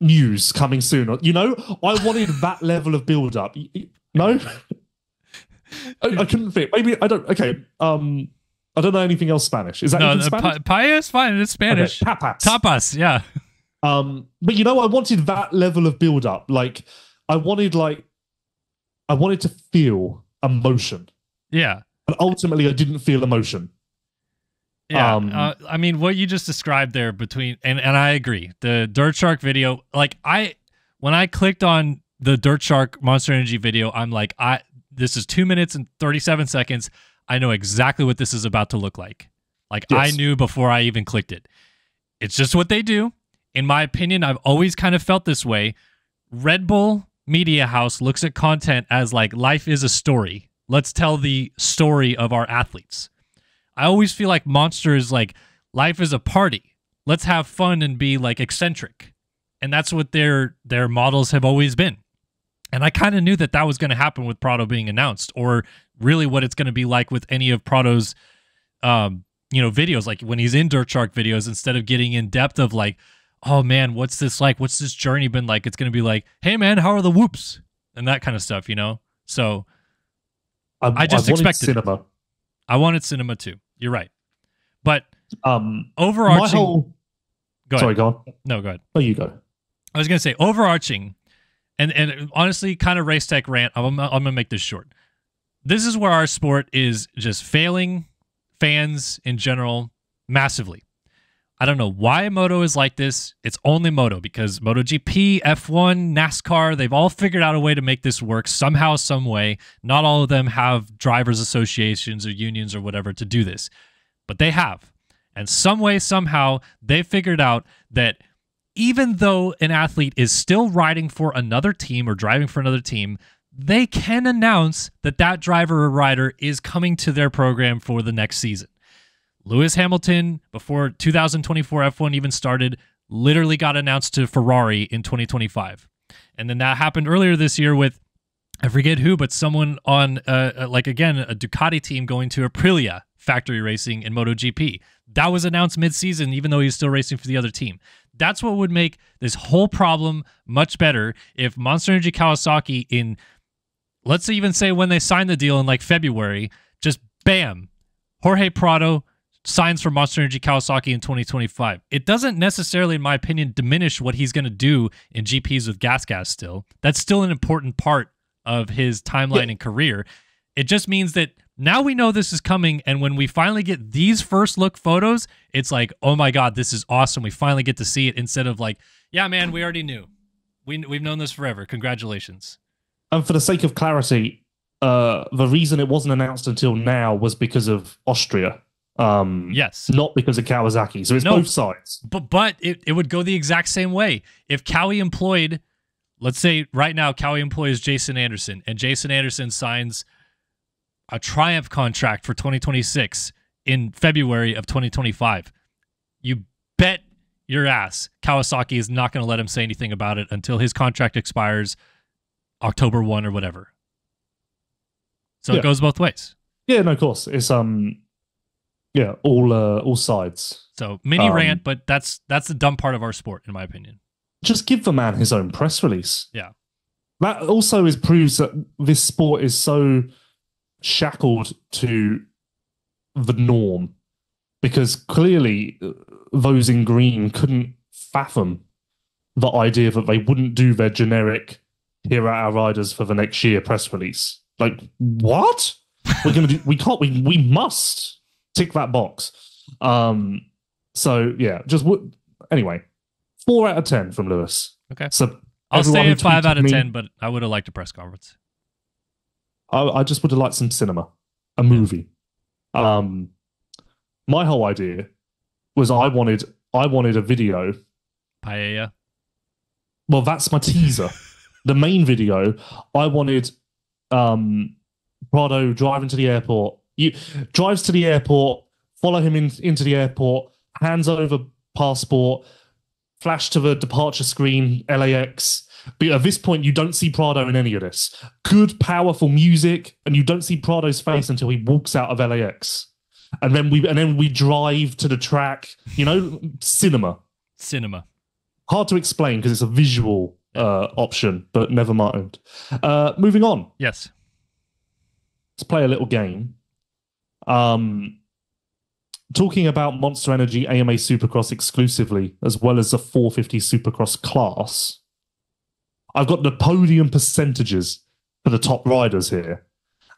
news coming soon. You know, I wanted that level of build-up. No? I couldn't fit. Maybe, I don't, okay. I don't know anything else Spanish. Is that even Spanish? Paella is fine. It's Spanish. Okay. Tapas. Tapas, yeah. But you know, I wanted that level of build-up. Like, I wanted to feel emotion. Yeah. And ultimately, I didn't feel emotion. Yeah. I mean, what you just described there and I agree. The Dirt Shark video, like when I clicked on the Dirt Shark Monster Energy video, I'm like, this is 2 minutes and 37 seconds. I know exactly what this is about to look like. Like, yes. I knew before I even clicked it. It's just what they do. In my opinion, I've always kind of felt this way. Red Bull Media House looks at content as like, life is a story. Let's tell the story of our athletes. I always feel like Monster is like, life is a party. Let's have fun and be like eccentric. And that's what their models have always been. And I kind of knew that was going to happen with Prado being announced, or really what it's going to be like with any of Prado's videos. Like when he's in Dirt Shark videos, instead of getting in depth of like, oh man, what's this like? What's this journey been like? It's going to be like, hey man, how are the whoops? And that kind of stuff, you know? So I just expected cinema. It. I wanted cinema too. You're right. But overarching... Go ahead. Sorry, go on. No, go ahead. Oh, you go. I was going to say overarching, and honestly, kind of race tech rant. I'm going to make this short. This is where our sport is just failing fans in general massively. I don't know why Moto is like this. It's only Moto, because MotoGP, F1, NASCAR, they've all figured out a way to make this work somehow, some way. Not all of them have drivers associations or unions or whatever to do this, but they have. And some way, somehow, they figured out that even though an athlete is still riding for another team or driving for another team, they can announce that that driver or rider is coming to their program for the next season. Lewis Hamilton, before 2024 F1 even started, literally got announced to Ferrari in 2025. And then that happened earlier this year with, I forget who, but someone on, a Ducati team going to Aprilia factory racing in MotoGP. That was announced mid-season, even though he's still racing for the other team. That's what would make this whole problem much better if Monster Energy Kawasaki in, let's even say when they signed the deal in like February, just bam, Jorge Prado signs for Monster Energy Kawasaki in 2025. It doesn't necessarily, in my opinion, diminish what he's going to do in GPs with Gas still. That's still an important part of his timeline and career. It just means that now we know this is coming, and when we finally get these first look photos, it's like, oh my God, this is awesome. We finally get to see it, instead of like, yeah, man, we already knew. We've known this forever. Congratulations. And for the sake of clarity, the reason it wasn't announced until now was because of Austria. Yes. Not because of Kawasaki. So it's both sides. But it would go the exact same way. If Cowie employed, let's say right now, Cowie employs Jason Anderson, and Jason Anderson signs a Triumph contract for 2026 in February of 2025. You bet your ass Kawasaki is not going to let him say anything about it until his contract expires October 1 or whatever. So it goes both ways. Yeah, no, of course. It's all sides. So mini rant, but that's the dumb part of our sport, in my opinion. Just give the man his own press release. Yeah. That also proves that this sport is so shackled to the norm, because clearly those in green couldn't fathom the idea that they wouldn't do their generic "here are our riders for the next year" press release. Like, what? We're gonna do? We must tick that box. So yeah, anyway. 4 out of 10 from Lewis. Okay. So I'll stay at 5 out of 10, but I would have liked a press conference. I just would have liked some cinema, a movie. My whole idea was I wanted a video. Paella. Well, that's my teaser. The main video, I wanted Prado driving to the airport. Drives to the airport, follow him into the airport, hands over passport, flash to the departure screen, LAX. But at this point, you don't see Prado in any of this. Good, powerful music, and you don't see Prado's face until he walks out of LAX. And then we drive to the track. Cinema. Hard to explain because it's a visual option, but never mind. Moving on. Yes. Let's play a little game. Talking about Monster Energy AMA Supercross exclusively, as well as the 450 Supercross class. I've got the podium percentages for the top riders here,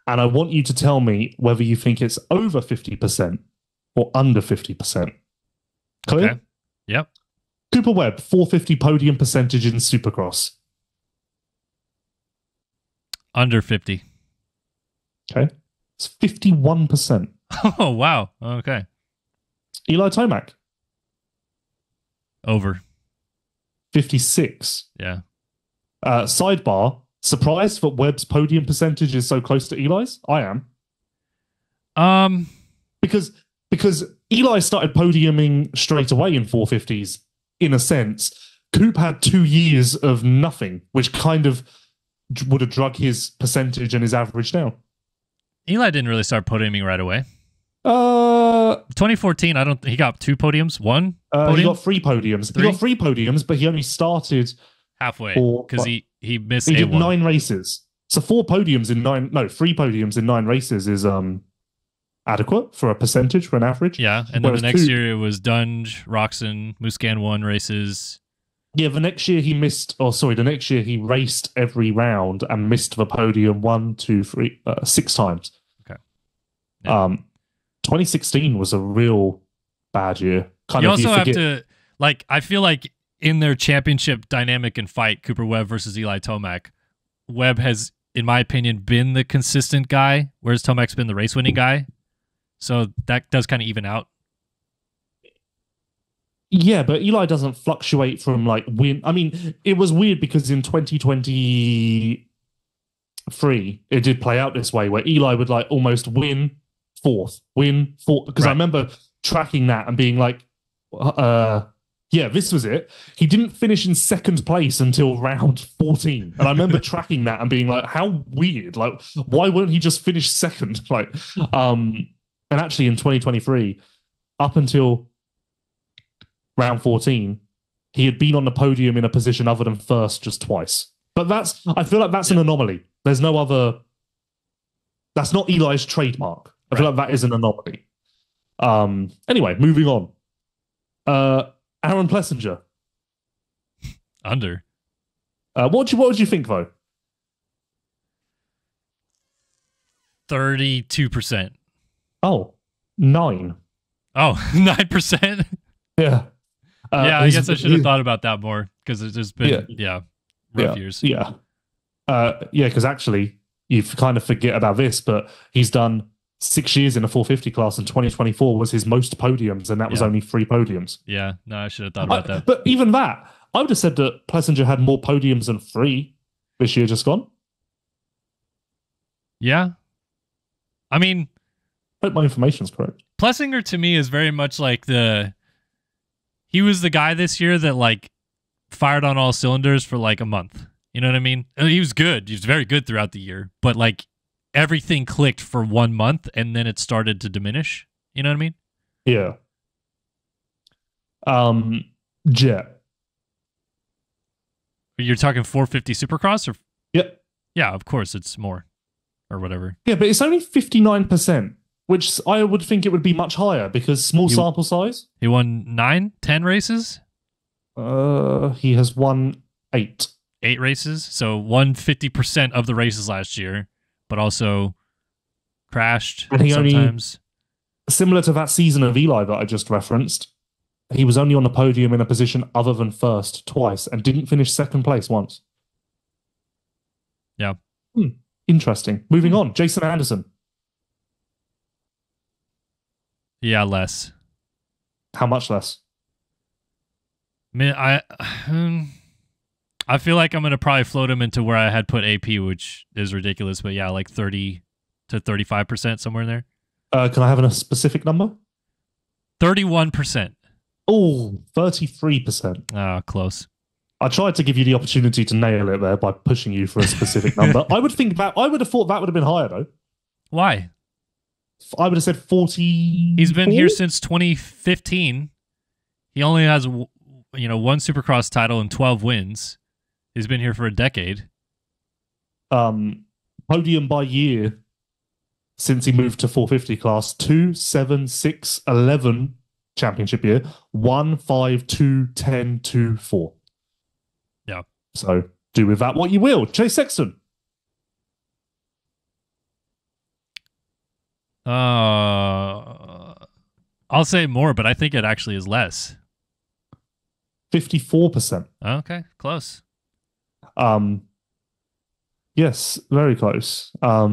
and I want you to tell me whether you think it's over 50% or under 50%. Clear? Okay. Yep. Cooper Webb, 450 podium percentage in Supercross. Under 50. Okay. It's 51%. Oh, wow. Okay. Eli Tomac. Over. 56. Yeah. Sidebar, surprised that Webb's podium percentage is so close to Eli's? I am. Because Eli started podiuming straight away in 450s, in a sense. Coop had 2 years of nothing, which kind of would have drug his percentage and his average down. Eli didn't really start podiuming right away. 2014, he got 2 podiums. 1 podium? He got 3 podiums. 3? He got 3 podiums, but he only started halfway because he missed he A1. did 9 races. So 3 podiums in 9 races is adequate for a percentage, for an average. Yeah, and then the next year it was Dunge, Roxon, Muscan won races. Yeah, the next year he raced every round and missed the podium 6 times. Okay. Yeah. 2016 was a real bad year. You also have to, I feel like in their championship dynamic and fight, Cooper Webb versus Eli Tomac, Webb has, in my opinion, been the consistent guy, whereas Tomac's been the race-winning guy. So that does kind of even out. Yeah, but Eli doesn't fluctuate from win. I mean, it was weird because in 2023, it did play out this way where Eli would almost win fourth. Because right. I remember tracking that and being this was it. He didn't finish in second place until round 14. And I remember tracking that and being how weird. Why won't he just finish second? And actually in 2023, up until round 14, he had been on the podium in a position other than first just twice. But I feel like that's an anomaly. There's no other. That's not Eli's trademark. I feel like that is an anomaly. Anyway, moving on. Aaron Plessinger. Under. What would you think though? 32%. Oh, 9. Oh, 9%. Yeah. Yeah, I guess I should have thought about that more because there's been rough years. Yeah. Because actually you kind of forget about this, but he's done 6 years in the 450 class, and 2024 was his most podiums, and that was only 3 podiums. Yeah, no, I should have thought about that. But even that, I would have said that Plessinger had more podiums than 3 this year just gone. Yeah. I mean, I hope my information's correct. Plessinger to me is very much like he was the guy this year that like fired on all cylinders for like a month. You know what I mean? He was good. He was very good throughout the year, but like everything clicked for 1 month and then it started to diminish. You know what I mean? Yeah. Jet. You're talking 450 Supercross or? Yep. Yeah, of course it's more or whatever. Yeah, but it's only 59%, which I would think it would be much higher because small sample size. He won 10 races? He has won 8. 8 races, so won 50% of the races last year, but also crashed and he sometimes. Similar to that season of Eli that I just referenced, he was only on the podium in a position other than first twice and didn't finish second place once. Yeah. Interesting. Moving on, Jason Anderson. Yeah, less. How much less? I mean, I feel like I'm going to probably float him into where I had put AP, which is ridiculous, but yeah, like 30 to 35%, somewhere in there. Can I have a specific number? 31%. Oh, 33%. Oh, close. I tried to give you the opportunity to nail it there by pushing you for a specific number. I would have thought that would have been higher though. Why? I would have said 40. He's been here since 2015. He only has, one Supercross title and 12 wins. He's been here for a decade. Podium by year since he moved to 450 class: 2, 7, 6, 11 championship year, 1, 5, 2, 10, 2, 4. Yeah. So do with that what you will. Chase Sexton. I'll say more, but I think it actually is less. 54%. Okay, close. Yes, very close. I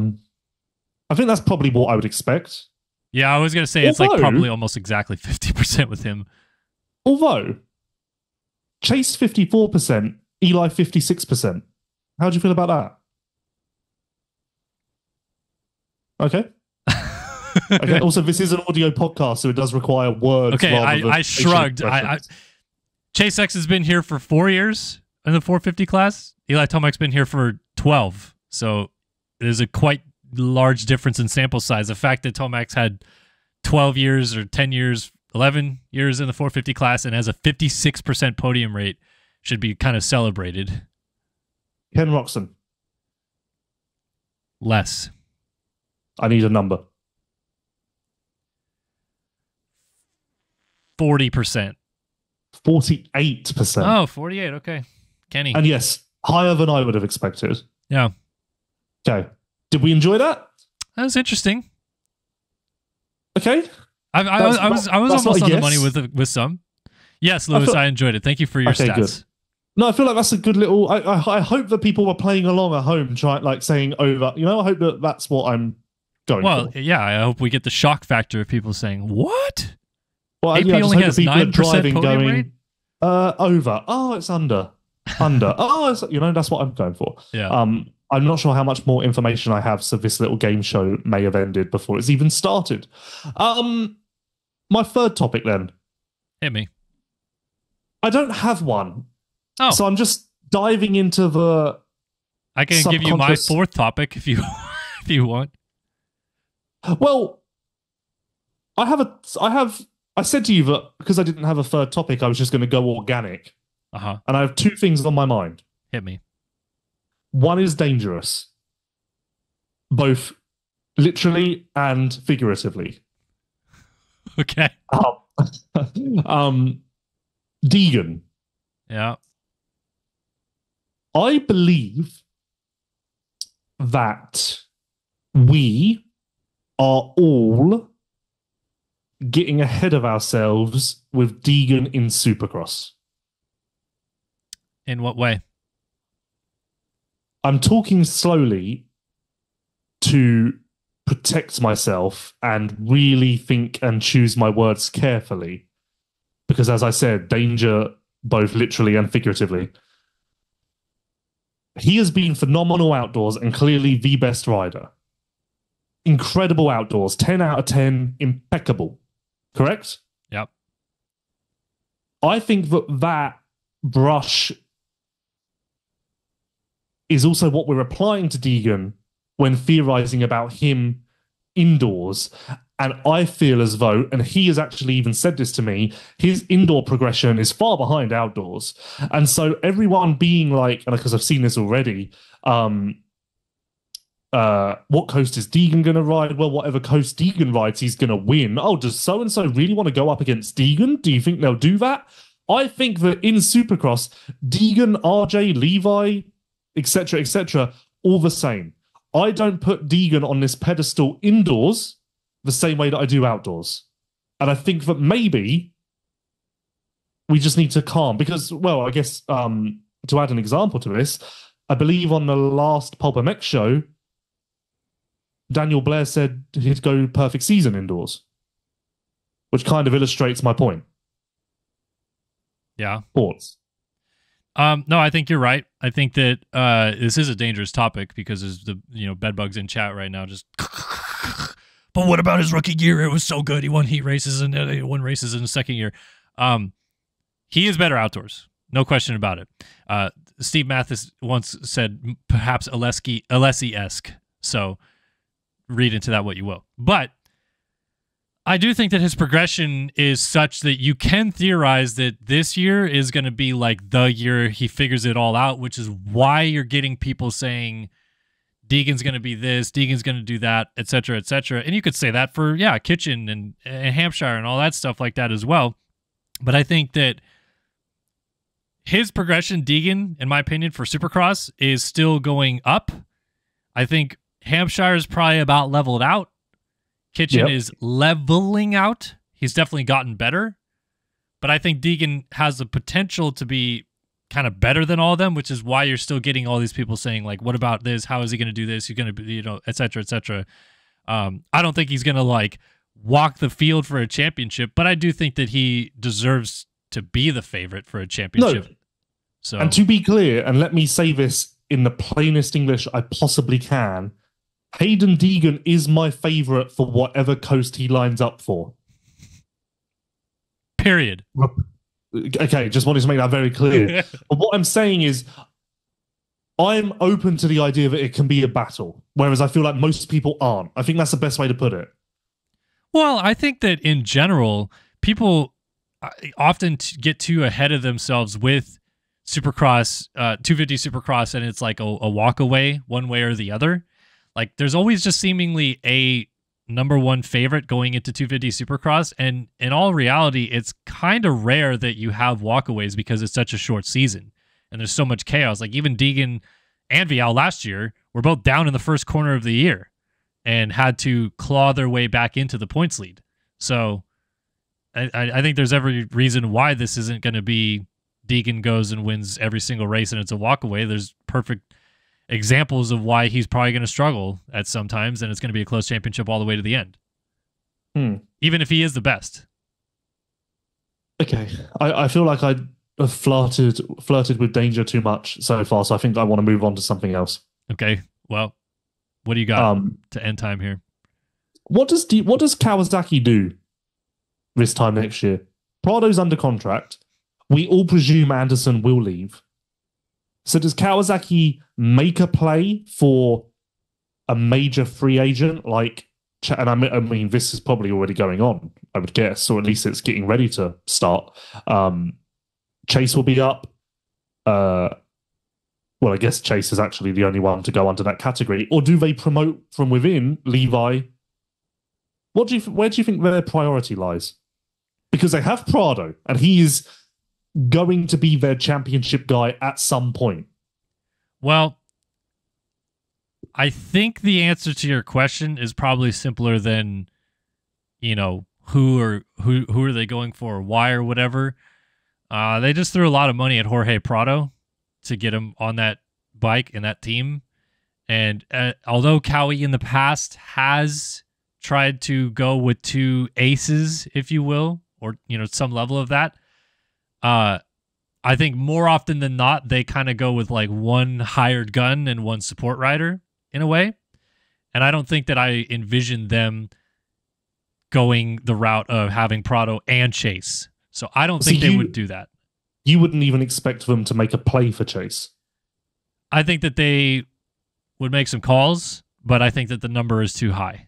think that's probably what I would expect. Yeah, I was going to say it's like probably almost exactly 50% with him. Although, Chase 54%, Eli 56%. How do you feel about that? Okay. Okay. Also, this is an audio podcast, so it does require words. Okay, I shrugged. Chase X has been here for 4 years in the 450 class. Eli Tomac's been here for 12. So there's a quite large difference in sample size. The fact that Tomac's had 12 years or 10 years, 11 years in the 450 class and has a 56% podium rate should be kind of celebrated. Ken Roxon. Less. I need a number. 40%. 48%. Oh, 48. Okay. Kenny. And yes, higher than I would have expected. Yeah. Okay. Did we enjoy that? That was interesting. Okay. I was almost on the money with some. Yes, Lewis, I enjoyed it. Thank you for your stats. Good. No, I feel like that's a good little. I hope that people were playing along at home, saying over. I hope that that's what I'm going for. Well, yeah, I hope we get the shock factor of people saying, what? Well, AP only has 9% podium rate? Over. Oh, it's under. Under. Oh, that's what I'm going for. Yeah. I'm not sure how much more information I have, so this little game show may have ended before it's even started. My third topic then. Hit me. I don't have one. Oh. So I'm just diving into the I can give you my fourth topic if you want. Well, I said to you that because I didn't have a third topic, I was just going to go organic. Uh-huh. And I have 2 things on my mind. Hit me. One is dangerous, both literally and figuratively. Okay. Deegan. Yeah. I believe that we are all getting ahead of ourselves with Deegan in Supercross. In what way? I'm talking slowly to protect myself and really think and choose my words carefully. Because as I said, danger both literally and figuratively. He has been phenomenal outdoors and clearly the best rider. Incredible outdoors, 10 out of 10, impeccable. Correct? Yep. I think that brush is also what we're applying to Deegan when theorizing about him indoors. And I feel as though, and he has actually even said this to me, his indoor progression is far behind outdoors. And so everyone being like, and because I've seen this already, what coast is Deegan going to ride? Well, whatever coast Deegan rides, he's going to win. Oh, does so-and-so really want to go up against Deegan? Do you think they'll do that? I think that in Supercross, Deegan, RJ, Levi, etc., all the same. I don't put Deegan on this pedestal indoors the same way that I do outdoors. And I think that maybe we just need to calm because, well, I guess to add an example to this, I believe on the last Pulp MX show, Daniel Blair said he'd go perfect season indoors, which kind of illustrates my point. Yeah. Thoughts? No, I think you're right. I think that this is a dangerous topic because there's the bedbugs in chat right now just but what about his rookie year? It was so good. He won heat races and he won races in the second year. He is better outdoors. No question about it. Steve Mathis once said perhaps Alessi-esque. So read into that what you will. But I do think that his progression is such that you can theorize that this year is going to be like the year he figures it all out, which is why you're getting people saying Deegan's going to be this, Deegan's going to do that, etc., etc. And you could say that for, Kitchen and Hampshire and all that stuff like that as well. But I think that his progression, Deegan, in my opinion, for Supercross is still going up. I think Hampshire is probably about leveled out. Kitchen is leveling out. He's definitely gotten better. But I think Deegan has the potential to be kind of better than all of them, which is why you're still getting all these people saying, like, what about this? How is he going to do this? He's going to be, et cetera, et cetera. I don't think he's going to, like, walk the field for a championship, but I do think that he deserves to be the favorite for a championship. No. So, and to be clear, and let me say this in the plainest English I possibly can, Hayden Deegan is my favorite for whatever coast he lines up for. Period. Okay, just wanted to make that very clear. But what I'm saying is, I'm open to the idea that it can be a battle, whereas I feel like most people aren't. I think that's the best way to put it. Well, I think that in general, people often get too ahead of themselves with Supercross, 250 Supercross, and it's like a walk away one way or the other. Like, there's always just seemingly a number one favorite going into 250 Supercross, and in all reality, it's kind of rare that you have walkaways because it's such a short season and there's so much chaos. Like, even Deegan and Vial last year were both down in the first corner of the year and had to claw their way back into the points lead. So I think there's every reason why this isn't going to be Deegan goes and wins every single race and it's a walkaway. There's perfect examples of why he's probably going to struggle at some times, and it's going to be a close championship all the way to the end. Even if he is the best. Okay. I feel like I have flirted with danger too much so far, so I think I want to move on to something else. Okay. Well, what do you got to end time here? What does Kawasaki do this time next year? Prado's under contract. We all presume Anderson will leave. So does Kawasaki make a play for a major free agent? And I mean, this is probably already going on, I would guess, or at least it's getting ready to start. Chase will be up. Well, I guess Chase is actually the only one to go under that category. Or do they promote from within Levi, Where do you think their priority lies? Because they have Prado, and he is going to be their championship guy at some point. Well, I think the answer to your question is probably simpler than, who are they going for, why or whatever. They just threw a lot of money at Jorge Prado to get him on that bike and that team. And although Cowie in the past has tried to go with two aces, if you will, or some level of that, I think more often than not they kind of go with like one hired gun and one support rider in a way. And I don't think that I envision them going the route of having Prado and Chase. So I don't think they would do that. You wouldn't even expect them to make a play for Chase. I think that they would make some calls, but I think that the number is too high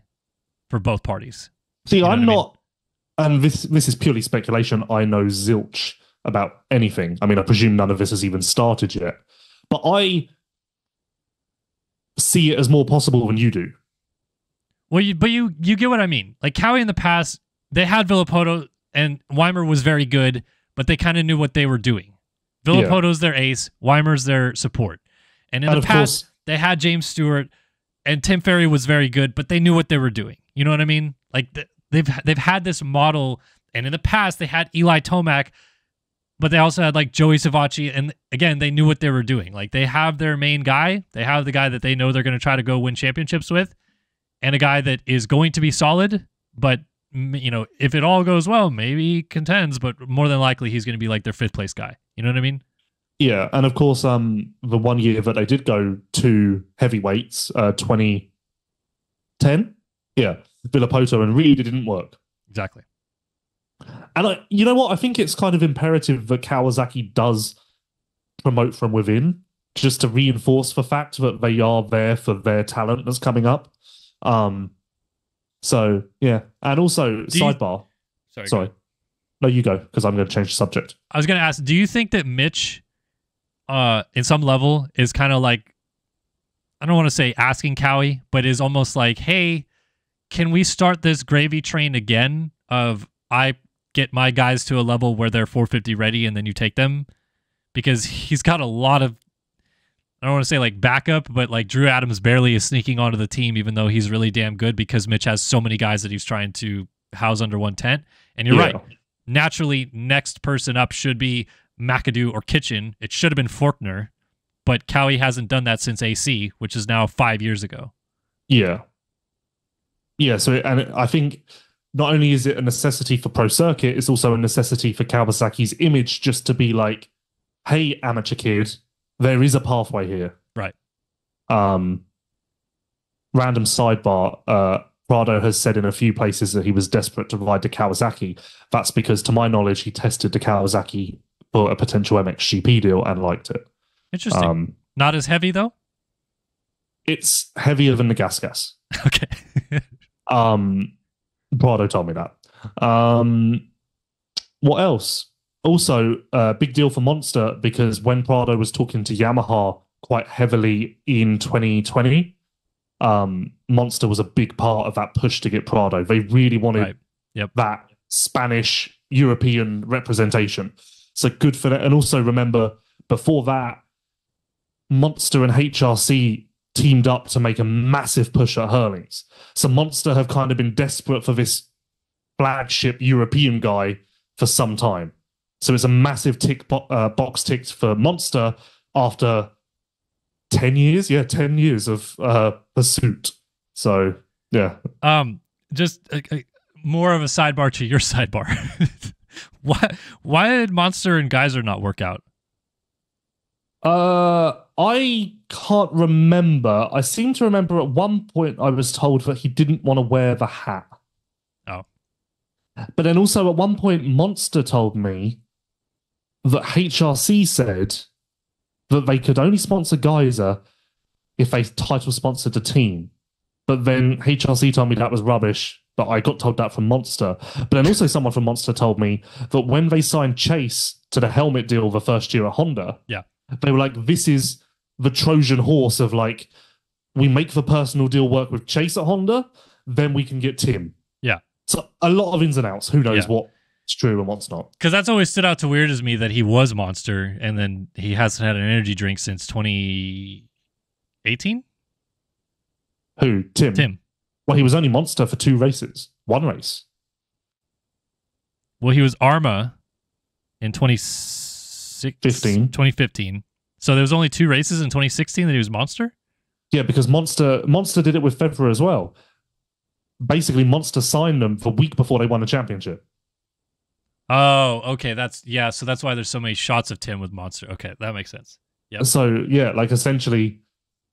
for both parties. See, I'm not, and this is purely speculation. I know zilch about anything. I mean, I presume none of this has even started yet. But I see it as more possible than you do. Well, you get what I mean. Like Cowie in the past, they had Villapoto, and Weimer was very good, but they kind of knew what they were doing. Villapoto's their ace, Weimer's their support. And in the past, they had James Stewart, and Tim Ferry was very good, but they knew what they were doing. You know what I mean? Like they've had this model, and in the past they had Eli Tomac, but they also had like Joey Savacci, and again, they knew what they were doing. Like they have their main guy, they have the guy that they know they're going to try to go win championships with, and a guy that is going to be solid, but if it all goes well, maybe he contends, but more than likely he's going to be like their 5th place guy. You know what I mean? Yeah, and of course, the 1 year that they did go to heavyweights, 2010, Villapoto and Reed, it didn't work. Exactly. And you know what? I think it's kind of imperative that Kawasaki does promote from within, just to reinforce the fact that they are there for their talent that's coming up. So yeah, and also sidebar. Sorry. No, you go, because I'm going to change the subject. I was going to ask, do you think that Mitch, in some level, is kind of like, I don't want to say asking Cowie, but is almost like, hey, can we start this gravy train again of I get my guys to a level where they're 450 ready and then you take them? Because he's got a lot of, I don't want to say like backup, but like Drew Adams barely is sneaking onto the team, even though he's really damn good because Mitch has so many guys that he's trying to house under one tent. And you're right. Naturally, next person up should be McAdoo or Kitchen. It should have been Faulkner, but Cowie hasn't done that since AC, which is now 5 years ago. Yeah. Yeah, so and I think not only is it a necessity for Pro Circuit, it's also a necessity for Kawasaki's image just to be like, hey, amateur kid, there is a pathway here. Right. Random sidebar, Prado has said in a few places that he was desperate to ride the Kawasaki. That's because, to my knowledge, he tested the Kawasaki for a potential MXGP deal and liked it. Interesting. Not as heavy, though? It's heavier than the gas. Okay. Prado told me that. What else? Also, big deal for Monster, because when Prado was talking to Yamaha quite heavily in 2020, Monster was a big part of that push to get Prado. They really wanted that Spanish European representation. So good for that. And also remember, before that, Monster and HRC teamed up to make a massive push at Hurlings. So Monster have kind of been desperate for this flagship European guy for some time. So it's a massive box ticked for Monster after 10 years. Yeah, 10 years of pursuit. So, yeah. Just more of a sidebar to your sidebar. Why did Monster and Geyser not work out? I can't remember. I seem to remember at one point I was told that he didn't want to wear the hat. Oh. But then also at one point Monster told me that HRC said that they could only sponsor Geyser if they title sponsored the team. But then HRC told me that was rubbish, but I got told that from Monster. But then also someone from Monster told me that when they signed Chase to the helmet deal the first year at Honda, they were like, this is the Trojan horse of like, we make the personal deal work with Chase at Honda, then we can get Tim. Yeah. So a lot of ins and outs. Who knows what's true and what's not? Because that's always stood out to weird as me that he was Monster, and then he hasn't had an energy drink since 2018. Who? Tim. Tim. Well, he was only Monster for 2 races. 1 race. Well, he was Arma in 2015. So there was only 2 races in 2016 that he was Monster? Yeah, because Monster did it with Federer as well. Basically, Monster signed them the week before they won the championship. Oh, okay. So that's why there's so many shots of Tim with Monster. Okay, that makes sense. Yep. So yeah, like essentially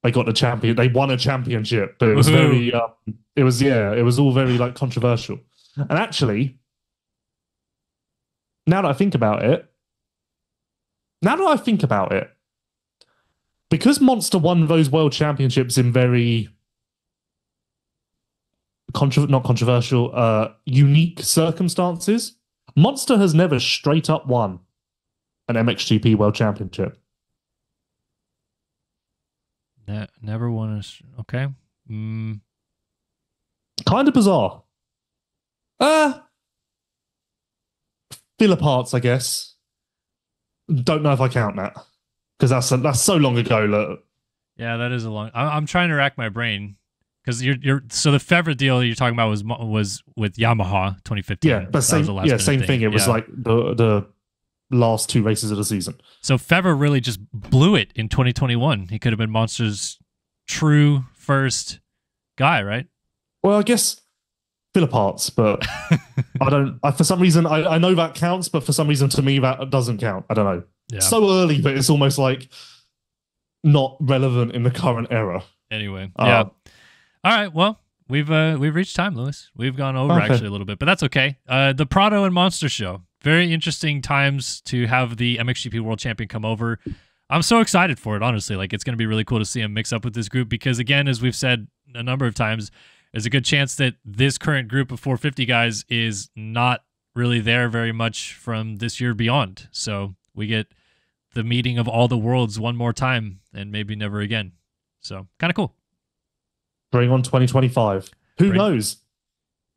they got the champion. They won a championship, but it was very. It was all very like controversial. And actually, now that I think about it, because Monster won those world championships in very not controversial, unique circumstances, Monster has never straight up won an MXGP world championship. Never won okay. Kind of bizarre. Phillips, I guess. Don't know if I count that because that's so long ago. Look. Yeah, that is a long. I'm trying to rack my brain because you're so the Fevre deal you're talking about was with Yamaha 2015. Yeah, but same thing. It was like the last 2 races of the season. So Fevre really just blew it in 2021. He could have been Monster's true first guy, right? Well, I guess Phillips, but for some reason, I know that counts, but for some reason, to me, that doesn't count. I don't know. Yeah. So early, but it's almost like not relevant in the current era. Anyway, yeah. All right, well, we've reached time, Lewis. We've gone over actually a little bit, but that's okay. The Prado and Monster show. Very interesting times to have the MXGP World Champion come over. I'm so excited for it, honestly. Like, it's going to be really cool to see him mix up with this group because, again, as we've said a number of times, there's a good chance that this current group of 450 guys is not really there very much from this year beyond. So we get the meeting of all the worlds one more time and maybe never again. So kind of cool. Bring on 2025. Who knows?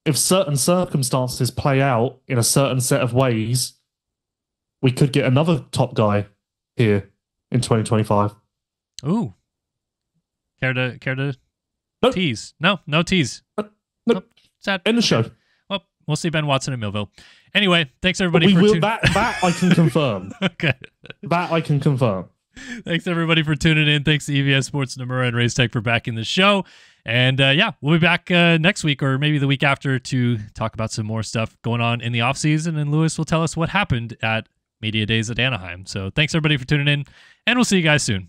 If certain circumstances play out in a certain set of ways, we could get another top guy here in 2025. Ooh. Care to Nope. tease? No tease. Nope. Sad. End the show. Well, we'll see Ben Watson in Millville. Anyway, thanks everybody for tuning in. That I can confirm. Okay. That I can confirm. Thanks everybody for tuning in. Thanks to EVS Sports, Namura, and Race Tech for backing the show. And we'll be back next week or maybe the week after to talk about some more stuff going on in the offseason. And Lewis will tell us what happened at Media Days at Anaheim. So thanks everybody for tuning in, and we'll see you guys soon.